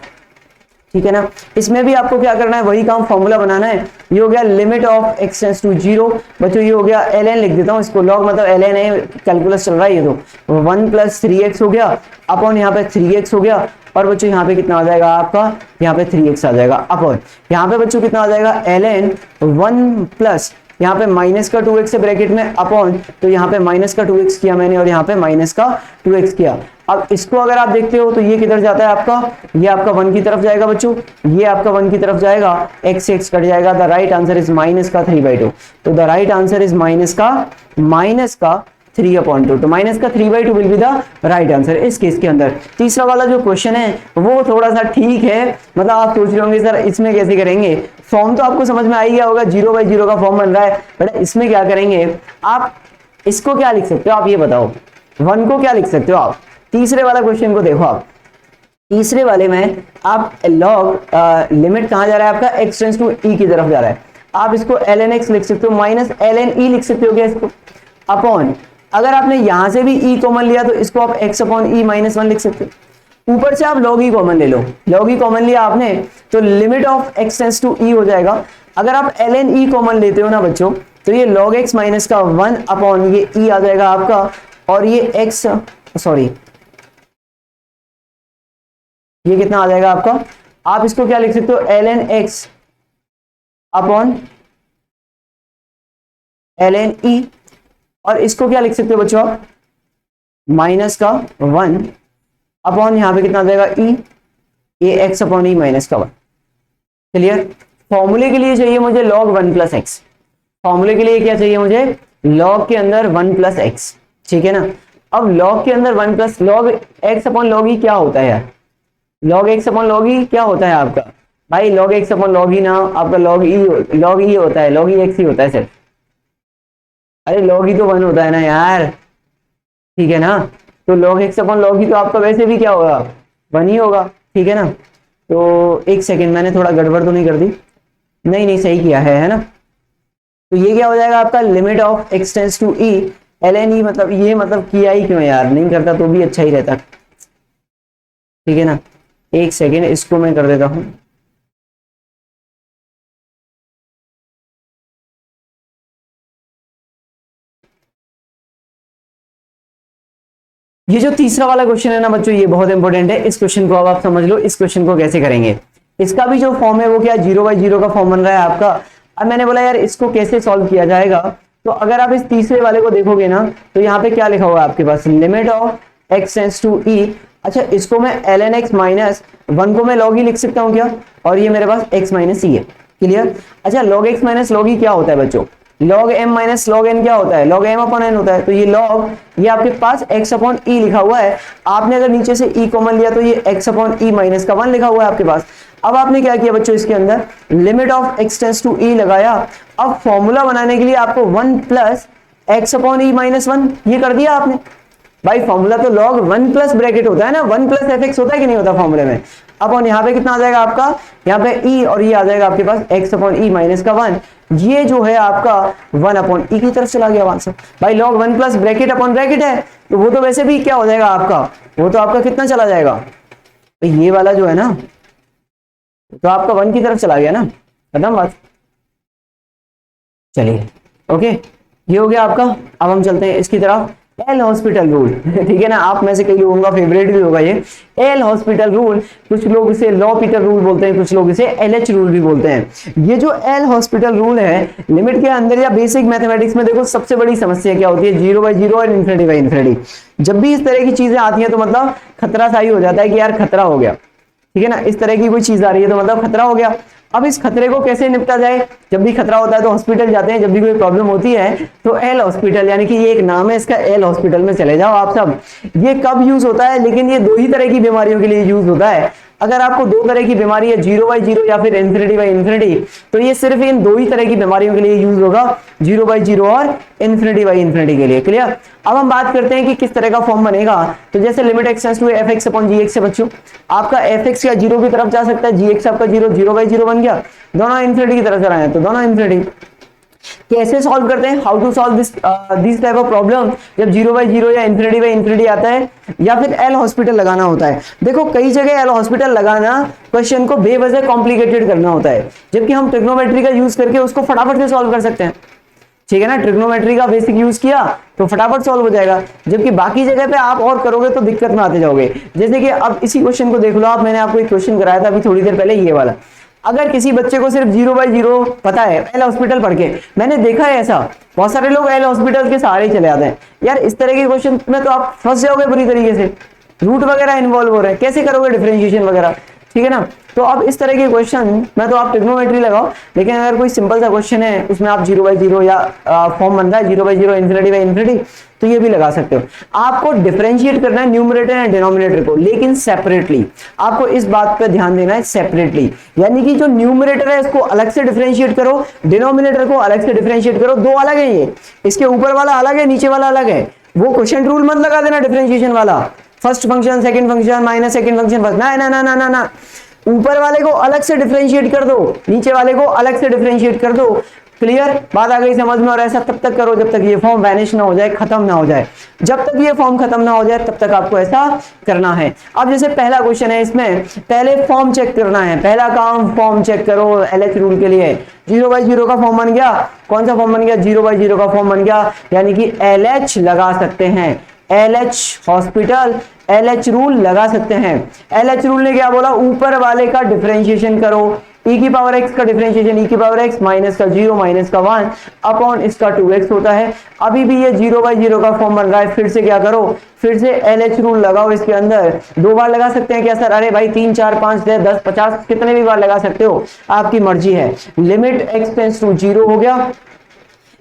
ठीक है ना, इसमें भी आपको क्या करना है, वही काम फॉर्मूला बनाना है। ये हो गया limit of x tends to 0, बच्चों ये हो गया ln, लिख देता हूँ इसको, log मतलब ln है, कैलकुलस चल रहा है ये, तो 1 + 3x हो गया, अपॉन यहाँ पे 3x हो गया, और बच्चों यहाँ पे कितना आ जाएगा आपका, यहाँ पे 3x आ जाएगा, अपॉन यहाँ पे बच्चों कितना आ जाएगा ln 1 प्लस यहाँ पे माइनस का 2x है ब्रैकेट में, अपॉन, तो यहाँ पे माइनस का 2x किया मैंने, और यहाँ पे माइनस का 2x किया। अब इसको अगर आप देखते हो तो ये किधर जाता है आपका, ये आपका 1 की तरफ जाएगा बच्चों, ये आपका 1 की तरफ जाएगा, x से x कट जाएगा, the right answer is minus का 3/2, तो the right answer is minus का 3/2, तो माइनस का 3/2 will be the right answer इस केस के अंदर। तीसरा वाला जो क्वेश्चन है वो थोड़ा सा ठीक है, मतलब आप सोच रहे होंगे सर इसमें कैसे करेंगे, फॉर्म तो आपको समझ में आ ही गया होगा, 0/0 का फॉर्म बन रहा है, बट इसमें क्या करेंगे आप, इसको क्या लिख सकते हो आप ये बताओ, 1 को क्या लिख सकते हो आप। तीसरे वाला क्वेश्चन को देखो आप, तीसरे वाले में आप लॉग लिमिट कहां जा रहा है आपका, x टेंड्स टू e की तरफ जा रहा है, आप इसको ln x लिख सकते हो, माइनस ln e लिख सकते हो क्या इसको, अपॉन, अगर आपने यहां से भी e कॉमन लिया तो इसको आप x अपॉन e -1 लिख सकते हो, ऊपर से आप log e कॉमन ले लो, log e कॉमन लिया आपने तो limit of x tends to e हो जाएगा। अगर आप ln e कॉमन लेते हो ना बच्चों तो ये log x माइनस का 1 अपॉन ये e आ जाएगा आपका, और ये x सॉरी ये कितना आ जाएगा आपका, आप इसको क्या लिख सकते हो, ln x upon ln e, और इसको क्या लिख सकते हो बच्चों आप, माइनस का 1 अपॉन यहां पे कितना आ जाएगा e, ये x अपॉन e माइनस का 1। क्लियर। फॉर्मूले के लिए चाहिए मुझे log 1 प्लस एक्स, फॉर्मूले के लिए क्या चाहिए मुझे, log के अंदर 1 प्लस एक्स, ठीक है ना। अब log के अंदर 1 plus log x upon log e क्या होता है यार, log x upon log e क्या होता है आपका भाई, log x upon log e ना आपका log e होता है, log e x ही होता है सिर्फ। अरे log e तो 1 होता है ना यार, ठीक है ना। तो log x upon log e तो आपका वैसे भी क्या होगा, 1 ही होगा, ठीक है ना। तो एक सेकेंड, मैंने थोड़ा गड़बड़ तो नहीं कर दी, नहीं सही किया है ना। तो ये क्या हो जाएगा आपका, limit of x tends to e ln e, मतलब ये मतलब किया ही क्यों यार, नहीं करता तो भी अच्छा ही रहता, ठीक है ना। एक सेकेंड, इसको मैं कर देता हूं। ये जो तीसरा वाला क्वेश्चन है ना बच्चों, ये बहुत इंपॉर्टेंट है। इस क्वेश्चन को अब आप समझ लो, इस क्वेश्चन को कैसे करेंगे। इसका भी जो फॉर्म है वो क्या 0/0 का फॉर्म बन रहा है आपका। अब मैंने बोला यार इसको कैसे सॉल्व किया जाएगा, तो अगर आप इस तीसरे वाले को देखोगे ना, तो यहाँ पे क्या लिखा हुआ है आपके पास, limit of x tends to e। अच्छा, इसको मैं ln x माइनस 1 को मैं log e लिख सकता हूँ क्या, और ये मेरे पास x माइनस e है। क्लियर। अच्छा, log x minus log e क्या होता है बच्चों, log m minus log n क्या होता है, log m अपॉन n होता है। तो ये log, ये आपके पास x अपॉन e लिखा हुआ है, आपने अगर नीचे से e कॉमन लिया तो ये x अपॉन e माइनस का 1 लिखा हुआ है आपके पास। अब आपने क्या किया बच्चों, इसके अंदर limit of x tends to e लगाया। अब फॉर्मूला बनाने के लिए आपको 1 plus x upon e minus 1 ये कर दिया आपने। भाई फॉर्मूला तो log 1 प्लस ब्रैकेट होता है ना, 1 प्लस fx होता है कि नहीं होता फॉर्मूले में। अपॉन यहाँ पे कितना आ जाएगा आपका, यहाँ पे e, और ये आ जाएगा आपके पास x अपॉन e माइनस का 1। ये जो है आपका 1 अपॉन e की तरफ चला गया आंसर। भाई log 1 plus bracket upon bracket है, तो वो तो वैसे भी क्या हो जाएगा आपका, वो तो आपका कितना चला जाएगा, तो ये वाला जो है ना, तो आपका 1 की तरफ चला गया ना, खत्म बात। चलिए ओके, ये हो गया आपका। अब हम चलते हैं इसकी तरफ, एल हॉस्पिटल रूल, ठीक है ना। आप में से कई लोगों का फेवरेट भी होगा ये एल हॉस्पिटल रूल। कुछ लोग इसे लॉ पीटर रूल बोलते हैं, कुछ लोग इसे एलएच रूल भी बोलते हैं। ये जो एल हॉस्पिटल रूल है, लिमिट के अंदर या बेसिक मैथमेटिक्स में देखो सबसे बड़ी समस्या क्या होती है, 0/0 और इन्फिनिटी बाई इन्फिनिटी। जब भी इस तरह की चीजें आती हैं तो मतलब खतरा सा ही हो जाता है कि यार खतरा हो गया, ठीक है ना। इस तरह की कोई चीज आ रही है तो मतलब खतरा हो गया। अब इस खतरे को कैसे निपटा जाए, जब भी खतरा होता है तो हॉस्पिटल जाते हैं, जब भी कोई प्रॉब्लम होती है तो एल हॉस्पिटल, यानी कि ये एक नाम है इसका, एल हॉस्पिटल में चले जाओ आप सब। ये कब यूज होता है, लेकिन ये 2 ही तरह की बीमारियों के लिए यूज होता है। अगर आपको 2 तरह की बीमारी है, 0/0 या फिर इन्फिनिटी बाई इन्फिनिटी, तो ये सिर्फ इन 2 ही तरह की बीमारियों के लिए यूज होगा, 0/0 और इन्फिनिटी बाई इन्फिनिटी के लिए। क्लियर। अब हम बात करते हैं कि किस तरह का फॉर्म बनेगा। तो जैसे limit x tends to fx upon gx से बच्चों, आपका fx क्या 0 की तरफ जा सकता है, gx आपका 0/0 बन गया, दोनों इन्फिनिटी की तरफ चला है तो दोनों इन्फिनिटी। कैसे सॉल्व करते हैं, how to solve this type of problem, जब 0/0 या इन्फिनिटी बाई इन्फिनिटी आता है, या फिर एल हॉस्पिटल लगाना होता है। देखो कई जगह एल हॉस्पिटल लगाना क्वेश्चन को बेवजह कॉम्प्लिकेटेड करना होता है, जबकि हम ट्रिग्नोमेट्री का यूज करके उसको फटाफट से सॉल्व कर सकते हैं, ठीक है ना। ट्रिग्नोमेट्री का बेसिक यूज किया तो फटाफट सॉल्व हो जाएगा, जबकि बाकी जगह पे आप और करोगे तो दिक्कत में आते जाओगे। जैसे कि अब इसी क्वेश्चन को देख लो आप, मैंने आपको एक क्वेश्चन कराया था अभी थोड़ी देर पहले, ये वाला। अगर किसी बच्चे को सिर्फ 0/0 पता है एल हॉस्पिटल पढ़ के, मैंने देखा है ऐसा, बहुत सारे लोग एल हॉस्पिटल के सहारे चले आते हैं। यार इस तरह के क्वेश्चन में तो आप फंस जाओगे बुरी तरीके से, रूट वगैरह इन्वॉल्व हो रहे हैं, कैसे करोगे डिफरेंशिएशन वगैरह, ठीक है ना। तो अब इस तरह के क्वेश्चन में तो आप ट्रिग्नोमेट्री लगाओ, लेकिन अगर कोई सिंपल सा क्वेश्चन है उसमें आप 0/0 या फॉर्म बन रहा है 0/0 इन्फिनिटी बाई इन्फिनिटी, तो ये भी लगा सकते हो। आपको डिफरेंशिएट करना है न्यूमरेटर एंड डिनोमिनेटर को, लेकिन सेपरेटली। आपको इस बात पे ध्यान देना है, सेपरेटली, यानी कि जो न्यूमरेटर है इसको अलग से डिफरेंशिएट करो, डिनोमिनेटर को अलग से डिफरेंशिएट करो। 2 अलग है ये, इसके ऊपर वाला अलग है, नीचे वाला अलग है। वो क्वेश्चन रूल मत लगा देना डिफरेंशिएशन वाला, first function second function minus second function first, ना ना ना ना ना ना। ऊपर वाले को अलग से डिफरेंशिएट कर दो, नीचे वाले को अलग से डिफरेंशिएट कर दो। क्लियर, बात आ गई समझ में। और ऐसा तब तक करो जब तक ये फॉर्म वैनिश ना हो जाए, खत्म ना हो जाए। जब तक ये फॉर्म खत्म ना हो जाए तब तक आपको ऐसा करना है। अब जैसे पहला क्वेश्चन है, इसमें पहले फॉर्म चेक करना है। पहला काम फॉर्म चेक करो एलएच रूल के लिए। 0/0 का फॉर्म बन गया, कौन सा फॉर्म बन गया, 0/0 का फॉर्म बन गया, यानी कि एलएच लगा सकते हैं। LH हॉस्पिटल, LH रूल लगा सकते हैं। LH रूल ने क्या बोला, ऊपर वाले का डिफरेंशिएशन करो, e की पावर x का डिफरेंशिएशन e की पावर x माइनस का 0 माइनस का 1 अपॉन इसका 2x होता है। अभी भी ये 0/0 का फॉर्म बन रहा है, फिर से क्या करो, फिर से LH रूल लगाओ इसके अंदर। 2 बार लगा सकते हैं क्या सर? अरे भाई 3 4 5 10 50 कितने भी बार लगा सकते हो, आपकी मर्जी है। लिमिट x टेंड्स टू 0 हो गया,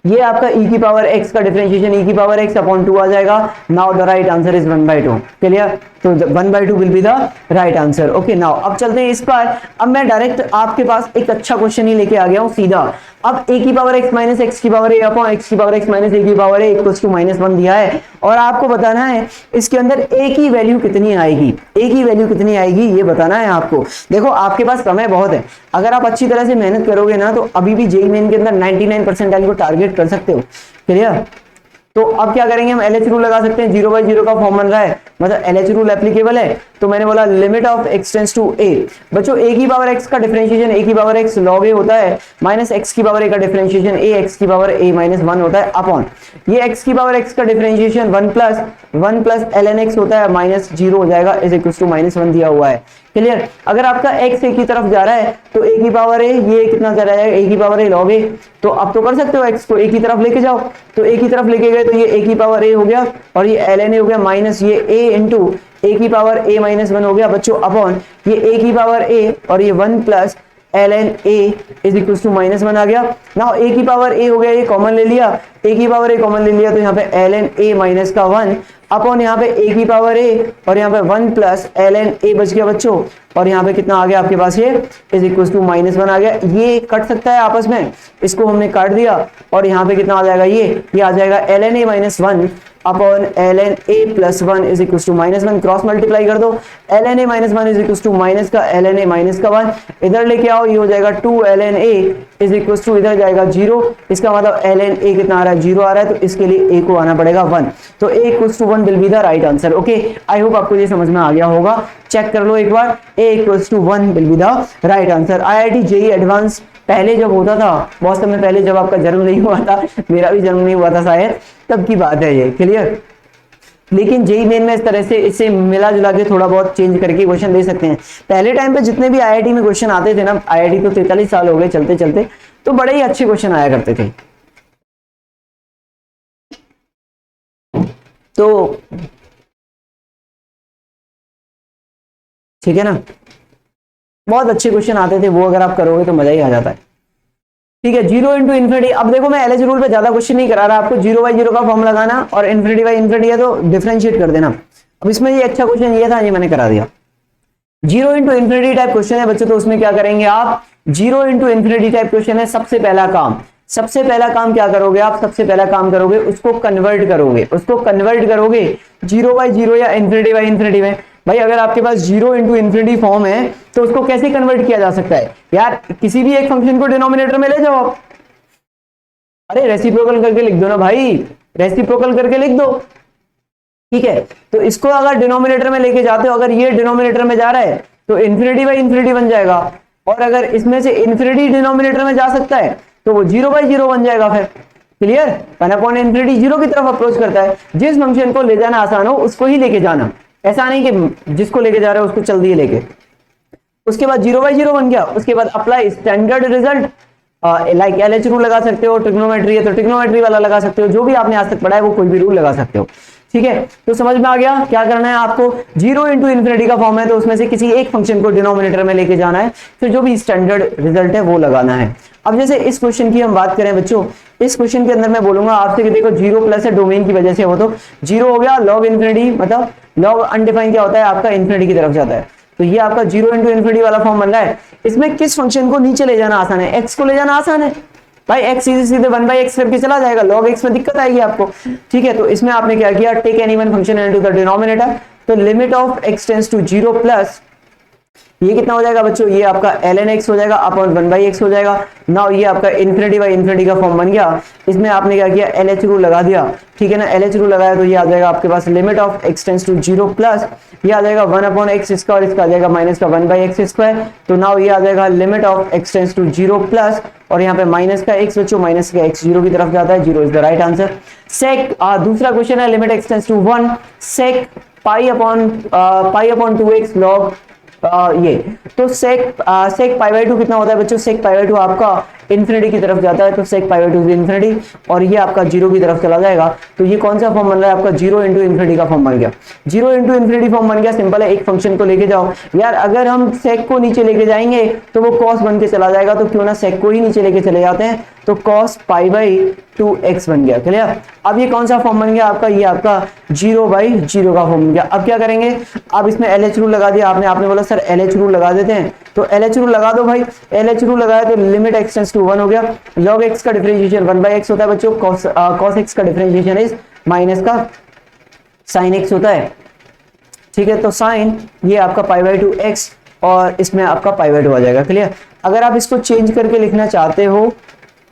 ये आपका e की पावर x का डिफरेंशिएशन e की पावर x अपॉन 2 आ जाएगा। Now the right answer is 1/2। Clear? तो 1/2 will be the right answer. Okay, now अब चलते हैं इस पर। अब मैं डायरेक्ट आपके पास एक अच्छा क्वेश्चन ही लेके आ गया हूं सीधा। अब a की पावर x माइनस x की पावर a अपॉन x की पावर x माइनस a की पावर a इक्वल्स टू -1 दिया है, और आपको बताना है इसके अंदर a की वैल्यू कितनी आएगी, a की वैल्यू कितनी आएगी ये बताना है आपको। देखो आपके पास समय बहुत है, अगर आप अच्छी तरह से मेहनत करोगे ना तो अभी भी जेईई मेन के अंदर 99% को टारगेट कर सकते हो। क्लियर? तो अब क्या करेंगे हम, LH रूल लगा सकते हैं। 0/0 का फॉर्म बन रहा है, मतलब LH रूल एप्लीकेबल है। तो मैंने बोला limit of x tends to a। बच्चों a की पावर x का डिफरेंशिएशन a की पावर x log a होता है, माइनस x की पावर a का डिफरेंशिएशन a x की पावर a माइनस 1 होता है अपॉन ये x की पावर x का डिफरेंशिएशन 1 प्लस ln x होता है, माइनस 0 हो जाएगा, इज इक्वल टू -1 दिया हुआ है। क्लियर? अगर आपका x a की तरफ जा रहा है तो a की पावर a, ये कितना जा रहा है, a की पावर a log a। तो अब तो कर सकते हो x को a की तरफ लेके जाओ, तो a की तरफ लेके गए तो ये a की पावर a हो गया, और ये ln a हो गया, माइनस ये a इंटू a की पावर a माइनस 1 हो गया बच्चों, अपॉन ये a की पावर a और ये 1 plus ln a is equal to -1 आ गया। नाउ a की पावर a हो गया, ये कॉमन ले लिया, a की पावर a कॉमन ले लिया, तो यहाँ पे ln a माइनस का 1 अपॉन यहाँ पे a की पावर a और यहाँ पे 1 प्लस ln a बच गया बच्चों, और यहाँ पे कितना आ गया आपके पास, ये इज इक्वल टू -1 आ गया। ये कट सकता है आपस में, इसको हमने काट दिया, और यहाँ पे कितना आ जाएगा, ये आ जाएगा ln a minus 1 upon ln a plus 1 is equal to -1। Cross multiply कर दो, ln a minus 1 is equal to minus का ln a माइनस का 1, इधर लेके आओ, ये हो जाएगा 2 ln a is equal to इधर जाएगा 0। इसका मतलब ln a कितना आ रहा है, 0 आ रहा है, तो इसके लिए a को आना पड़ेगा 1। तो a equal to 1 will be the right answer. Okay, I hope आपको ये समझ में आ गया होगा। चेक कर लो एक बार, a equal to 1 will be the right answer. IIT JEE advance पहले जब होता था, बहुत समय पहले, जब आपका जन्म नहीं हुआ था, मेरा भी जन्म नहीं हुआ था शायद, तब की बात है ये। क्लियर? लेकिन जेईई मेन में इस तरह से इसे मिला जुला के थोड़ा बहुत चेंज करके क्वेश्चन दे सकते हैं। पहले टाइम पे जितने भी IIT में क्वेश्चन आते थे ना, IIT तो 43 साल हो गए चलते चलते, तो बड़े ही अच्छे क्वेश्चन आया करते थे। तो ठीक है ना, बहुत अच्छे क्वेश्चन आते थे, वो अगर आप करोगे तो मजा ही आ जाता है। ठीक है, 0 इंटू इन्फिनिटी। अब देखो मैं LH रूल पे ज्यादा क्वेश्चन नहीं करा रहा आपको, 0/0 का फॉर्म लगाना और इन्फिनिटी बाई इन्फिनिटी है तो डिफरेंशिएट कर देना। अब इसमें ये अच्छा क्वेश्चन ये था, ये मैंने करा दिया। 0 इंटू इन्फिनिटी टाइप क्वेश्चन है बच्चों, तो उसमें क्या करेंगे आप, 0 इंटू इन्फिनिटी टाइप क्वेश्चन है। सबसे पहला काम क्या करोगे आप, सबसे पहला काम करोगे उसको कन्वर्ट करोगे 0/0 या इन्फिनिटी बाई इन्फिनिटी में। भाई अगर आपके पास 0 इंटू इन्फिनिटी फॉर्म है तो उसको कैसे कन्वर्ट किया जा सकता है यार, किसी भी एक फंक्शन को डिनोमिनेटर में ले जाओ आप। अरे रेसिप्रोकल करके लिख दो ना भाई, रेसिप्रोकल करके लिख दो। ठीक है, तो इसको अगर डिनोमिनेटर में लेके जाते हो, अगर ये डिनोमिनेटर में जा रहा है तो इन्फिनिटी बाई इन्फिनिटी बन जाएगा, और अगर इसमें से इन्फिनिटी डिनोमिनेटर में जा सकता है तो वो 0/0 बन जाएगा फिर। क्लियर? 1 अपॉन इन्फिनिटी 0 की तरफ अप्रोच करता है। जिस फंक्शन को ले जाना आसान हो उसको ही लेके जाना, ऐसा नहीं कि जिसको लेके जा रहे हो उसको चल दिए लेके। उसके बाद 0/0 बन गया, उसके बाद apply standard result, like LH rule लगा सकते हो, ट्रिग्नोमेट्री है तो ट्रिग्नोमेट्री वाला लगा सकते हो, जो भी आपने आज तक पढ़ा है वो कोई भी रूल लगा सकते हो। ठीक है, तो समझ में आ गया क्या करना है आपको। 0 इंटू इन्फिनिटी का फॉर्म है तो उसमें से किसी एक फंक्शन को डिनोमिनेटर में लेके जाना है, फिर जो भी स्टैंडर्ड रिजल्ट है वो लगाना है। अब जैसे इस क्वेश्चन की हम बात करें बच्चों, इस क्वेश्चन के अंदर मैं बोलूंगा आपसे कि देखो 0 प्लस है, डोमेन की वजह से वो तो 0 हो गया, लॉग इन्फिनिटी, मतलब लॉग अनडिफाइंड क्या होता है आपका, इन्फिनिटी की तरफ जाता है, तो ये आपका 0 इंटू इन्फिनिटी वाला फॉर्म बन रहा है। इसमें किस फंक्शन को नीचे ले जाना आसान है, x को ले जाना आसान है भाई, x सीधे सीधे 1/x करके चला जाएगा, log x में दिक्कत आएगी आपको। ठीक है, तो इसमें आपने क्या किया, take any one function into the denominator, तो limit of x tends to 0 plus ये कितना हो जाएगा बच्चों, ये आपका ln x हो जाएगा अपॉन 1/x हो जाएगा। नाउ ये आपका इन्फिनिटी बाई इन्फिनिटी का फॉर्म बन गया। इसमें आपने क्या किया, LH रूल लगा दिया। ठीक है ना, LH रूल लगाया तो ये आ जाएगा आपके पास limit of x tends to 0 plus ये आ जाएगा 1 अपॉन x स्क्वायर, इसका आ जाएगा माइनस का 1/x स्क्वायर। तो नाउ ये आ जाएगा limit of x tends to 0 plus और यहाँ पे माइनस का x बच्चों, माइनस का x 0 की तरफ जाता है, 0 is the right answer. Sec दूसरा क्वेश्चन है limit x tends to 1 sec pi upon 2x log ये तो सेक पाई बाई 2 कितना होता है बच्चों, सेक पाई बाई 2 आपका इन्फिनिटी की तरफ जाता है, तो सेक पाई बाई 2 इन्फिनिटी और ये आपका 0 की तरफ चला जाएगा। तो ये कौन सा फॉर्म बन रहा है आपका, 0 इंटू इन्फिनिटी का फॉर्म बन गया, 0 इंटू इन्फिनिटी फॉर्म बन गया। सिंपल है, एक फंक्शन को लेके जाओ यार, अगर हम सेक को नीचे लेके जाएंगे तो वो कॉस बन के चला जाएगा, तो क्यों ना सेक को ही नीचे लेके चले जाते हैं, तो कॉस पाई बाई 2x बन गया। क्लियर। अब ये कौन सा फॉर्म बन गया आपका, ये आपका 0/0 का फॉर्म बन गया। अब क्या करेंगे, अब इसमें LH रूल लगा दिया आपने बोला सर LH रूल लगा देते हैं, तो LH रूल लगा दो भाई। LH रूल लगाया तो लिमिट x टेंड्स टू 1 हो गया, log x का डिफरेंशिएशन 1/x होता है बच्चों, cos x का डिफरेंशिएशन इज माइनस का sin x होता है। ठीक है, तो साइन ये आपका पाई बाई 2x और इसमें आपका पाई बाई 2 आ जाएगा। क्लियर। अगर आप इसको चेंज करके लिखना चाहते हो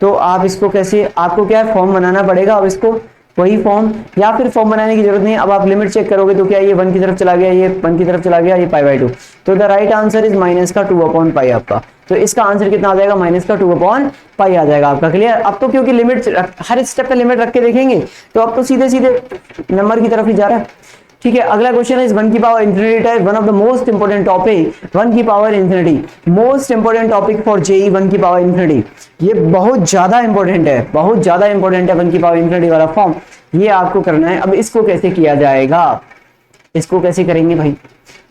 तो आप इसको कैसे, आपको क्या है फॉर्म बनाना पड़ेगा, अब इसको वही फॉर्म, या फिर फॉर्म बनाने की जरूरत नहीं है। अब आप लिमिट चेक करोगे तो क्या ये 1 की तरफ चला गया, ये 1 की तरफ चला गया, ये पाई बाई 2, तो the right answer is minus का 2/पाई आपका। तो इसका आंसर कितना आ जाएगा, माइनस का 2/पाई आ जाएगा आपका। क्लियर। अब तो क्योंकि लिमिट हर स्टेप पे लिमिट रख के देखेंगे तो अब तो सीधे सीधे नंबर की तरफ ही जा रहा है। ठीक है, अगला क्वेश्चन है 1 की power infinity type, one of the most important topic, 1 की power infinity, most important topic for JEE 1 की पावर इंफिनिटी। ये बहुत ज्यादा इंपॉर्टेंट है, बहुत ज्यादा इंपॉर्टेंट है 1 की पावर इंफिनिटी वाला फॉर्म, ये आपको करना है। अब इसको कैसे किया जाएगा, इसको कैसे करेंगे भाई,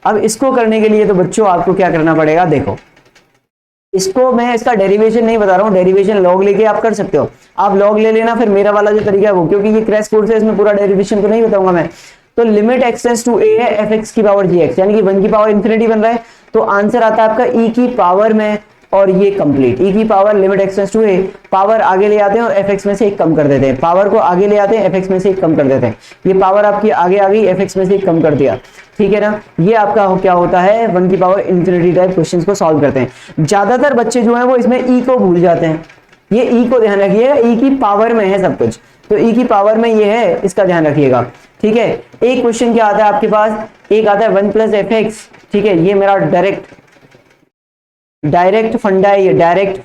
अब इसको करने के लिए तो बच्चों आपको क्या करना पड़ेगा, देखो इसको मैं इसका डेरिवेशन नहीं बता रहा हूँ, डेरिवेशन लॉग लेके आप कर सकते हो, आप लॉग ले लेना, फिर मेरा वाला जो तरीका है वो, क्योंकि ये क्रैश कोर्स है इसमें पूरा डेरिवेशन तो नहीं बताऊंगा मैं। तो limit x tends to a है fx की पावर gx, यानी कि 1 की पावर इंफिनिटी बन रहा है, तो आंसर आता है आपका e की पावर में, और ये कंप्लीट e की power limit x tends to a, power आगे ले आते हैं और fx में से एक कम कर देते हैं, पावर को आगे ले आते हैं fx में से एक कम कर देते हैं, ये पावर आपकी आगे आ गई, fx में से एक कम कर दिया। ठीक है ना, ये आपका क्या होता है 1 की पावर इंफिनिटी टाइप क्वेश्चंस को सॉल्व करते हैं। ज्यादातर बच्चे जो हैं वो इसमें e को भूल जाते हैं, ये e को ध्यान रखिएगा, e की पावर में है सब कुछ, तो e की पावर में ये है, इसका ध्यान रखिएगा। ठीक है, एक क्वेश्चन क्या आता है आपके पास, एक आता है 1 प्लस fx। ठीक है, ये मेरा डायरेक्ट फंडा है, ये डायरेक्ट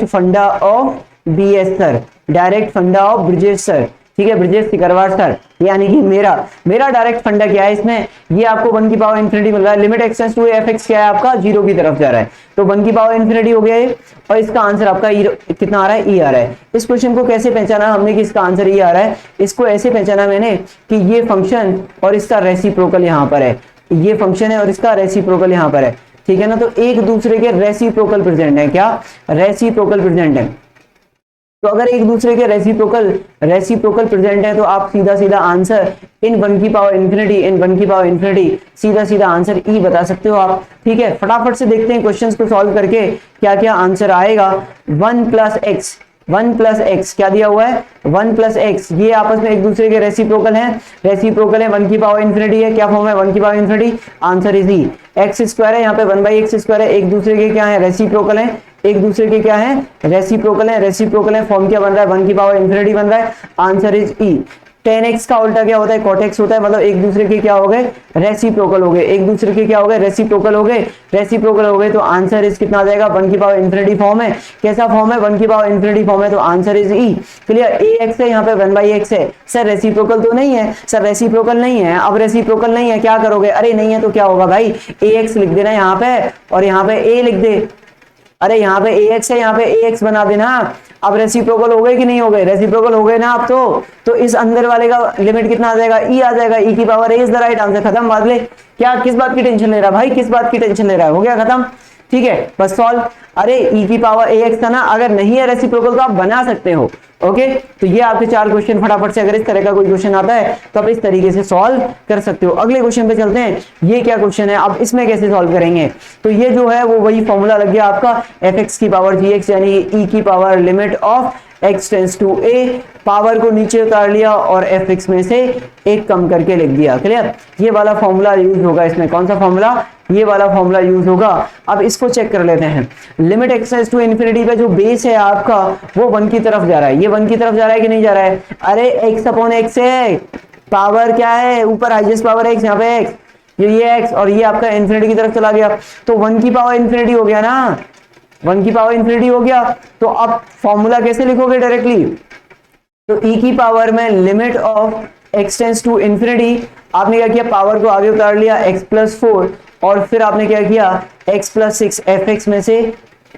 फंडा ऑफ BS सर, डायरेक्ट फंडा ऑफ ब्रिजेश सर। ठीक है, ब्रिजेश सिकरवार सर, यानी कि मेरा डायरेक्ट फंडा क्या है इसमें, ये आपको 1 की पावर इंफिनिटी मिल रहा है, limit x tends to fx क्या है आपका 0 की तरफ जा रहा है, तो 1 की पावर इंफिनिटी हो गया ये, और इसका आंसर आपका कितना आ रहा है, e आ रहा है। इस क्वेश्चन को कैसे पहचाना हमने कि इसका आंसर e आ रहा है, इसको ऐसे पहचाना मैंने कि ये फंक्शन और इसका रेसिप्रोकल यहाँ पर है, ये फंक्शन है और इसका रेसिप्रोकल यहाँ पर है। ठीक है ना, तो एक दूसरे के रेसिप्रोकल प्रेजेंट है, क्या रेसिप्रोकल प्रेजेंट है, तो अगर एक दूसरे के रेसिप्रोकल प्रेजेंट है तो आप सीधा आंसर इन 1 की पावर इंफिनिटी सीधा आंसर ई बता सकते हो आप। ठीक है, फटाफट से देखते हैं क्वेश्चंस को सॉल्व करके क्या क्या आंसर आएगा। 1 प्लस एक्स क्या दिया हुआ है, 1 प्लस एक्स, ये आपस में एक दूसरे के रेसिप्रोकल है 1 की पावर इंफिनिटी है, क्या फॉर्म है 1 की power infinity, answer is E. X square है, यहाँ पे 1/x² है, एक दूसरे के क्या है रेसिप्रोकल है, एक दूसरे के क्या है रेसिप्रोकल है, फॉर्म क्या बन रहा है 1 की पावर इंफिनिटी बन रहा है, आंसर इज ई। 10x का उल्टा क्या होता है, cot x होता है, मतलब एक दूसरे के क्या हो गए रेसिप्रोकल हो गए, एक दूसरे के क्या हो गए रेसिप्रोकल हो गए, तो आंसर इज कितना आ जाएगा 1 की पावर इंफिनिटी फॉर्म है, कैसा फॉर्म है 1 की पावर इंफिनिटी फॉर्म है, तो answer is E. Clear, ax है यहाँ पे 1/x है, सर रेसिप्रोकल तो नहीं है, सर रेसिप्रोकल नहीं है, अब रेसिप्रोकल नहीं है क्या करोगे, अरे नहीं है तो क्या होगा भाई ax लिख देना यहाँ पे और यहाँ पे a लिख दे, अरे यहाँ पे ax है यहाँ पे ax बना देना। अब रेसिप्रोकल हो गए कि नहीं हो गए, रेसिप्रोकल हो गए ना आप, तो इस अंदर वाले का लिमिट कितना आ जाएगा e आ जाएगा, e की power a is the right answer, खत्म बात। ले क्या किस बात की टेंशन ले रहा है भाई, किस बात की टेंशन ले रहा है, हो गया खत्म। ठीक है, बस सॉल्व। अरे e की पावर ax था ना, अगर नहीं है रेसिप्रोकल तो आप बना सकते हो। ओके, तो ये आपके 4 क्वेश्चन फटाफट से, अगर इस तरह का कोई क्वेश्चन आता है तो आप इस तरीके से सॉल्व कर सकते हो। अगले क्वेश्चन पे चलते हैं, ये क्या क्वेश्चन है, अब इसमें कैसे सॉल्व करेंगे, तो ये जो है वो वही फॉर्मूला लग गया आपका fx की पावर gx, यानी e की power limit of x tends to a, power को नीचे उतार लिया और fx में से एक कम करके लिख दिया। क्लियर, ये वाला फॉर्मूला यूज होगा इसमें, कौन सा फॉर्मूला, ये वाला फॉर्मूला यूज होगा। अब इसको चेक कर लेते हैं, limit x tends to infinity पे जो बेस है आपका वो 1 की तरफ जा रहा है, ये 1 की तरफ जा रहा है कि नहीं जा रहा है, अरे x/x है, पावर क्या है ऊपर हाईएस्ट पावर x, यहाँ पे x, ये x और ये आपका इंफिनिटी की तरफ चला गया, तो 1 की पावर इंफिनिटी हो गया ना, 1 की पावर इंफिनिटी हो गया। तो अब फॉर्मूला कैसे लिखोगे डायरेक्टली, तो e की पावर में limit of x tends to infinity, आपने क्या किया पावर को आगे उतार लिया x+4 और फिर आपने क्या किया x+6 fx में से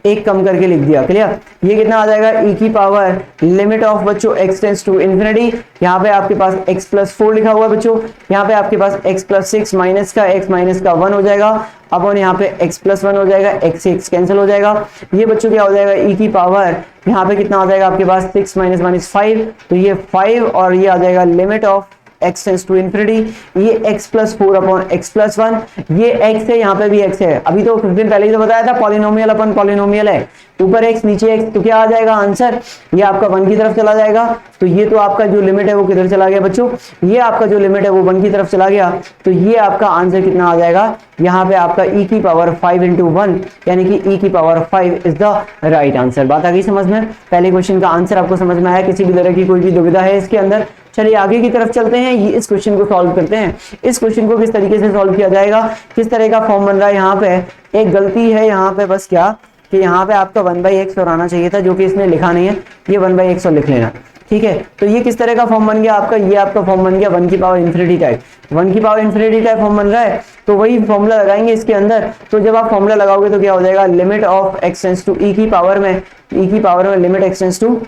एक कम करके लिख दिया। क्लियर, ये कितना आ जाएगा e की पावर लिमिट ऑफ बच्चों x टेंस टू इंफिनिटी, यहाँ पे आपके पास x+4 लिखा हुआ है बच्चों, यहाँ पे आपके पास x+6 माइनस का x माइनस का 1 हो जाएगा, अपन यहाँ पे x+1 हो जाएगा, x से x कैंसिल हो जाएगा, ये बच्चों क्या हो जाएगा e की पावर यहाँ पे कितना आ जाएगा आपके पास 6 माइनस 1 इज 5, तो ये 5 और ये आ जाएगा limit of x tends to infinity, ये x+4 अपॉन x+1, ये x है, यहाँ पे भी x है, अभी तो कुछ दिन पहले ही तो बताया था पॉलिनोमियल अपन पॉलिनोमियल है, ऊपर x नीचे x, तो क्या आ जाएगा आंसर, ये आपका 1 की तरफ चला जाएगा, तो ये तो आपका जो लिमिट है वो किधर चला गया बच्चों, ये आपका जो लिमिट है वो 1 की तरफ चला गया, तो ये आपका आंसर कितना आ जाएगा, यहाँ पे आपका e की पावर 5 इंटू 1 यानी कि e की power 5 is the right answer. बात आ गई समझ में, पहले क्वेश्चन का आंसर आपको समझ में आया, किसी भी तरह की कोई भी दुविधा है इसके अंदर, चलिए आगे की तरफ चलते हैं, इस क्वेश्चन को सॉल्व करते हैं। इस क्वेश्चन को किस तरीके से सॉल्व किया जाएगा, किस तरह का फॉर्म बन रहा है, यहाँ पे एक गलती है, यहाँ पे बस क्या कि यहाँ पे आपका 1/x और आना चाहिए था, जो कि इसने लिखा नहीं है, ये 1/x और लिख लेना, ठीक है। तो ये किस तरह का फॉर्म बन गया आपका, ये आपका फॉर्म बन गया 1 की पावर इंफिनिटी टाइप, 1 की पावर इंफिनिटी टाइप फॉर्म बन रहा है, तो वही फॉर्मूला लगाएंगे इसके अंदर। तो जब आप फॉर्मूला लगाओगे तो क्या हो जाएगा, limit of x tends to e की पावर में, e की पावर में लिमिट x टेंस टू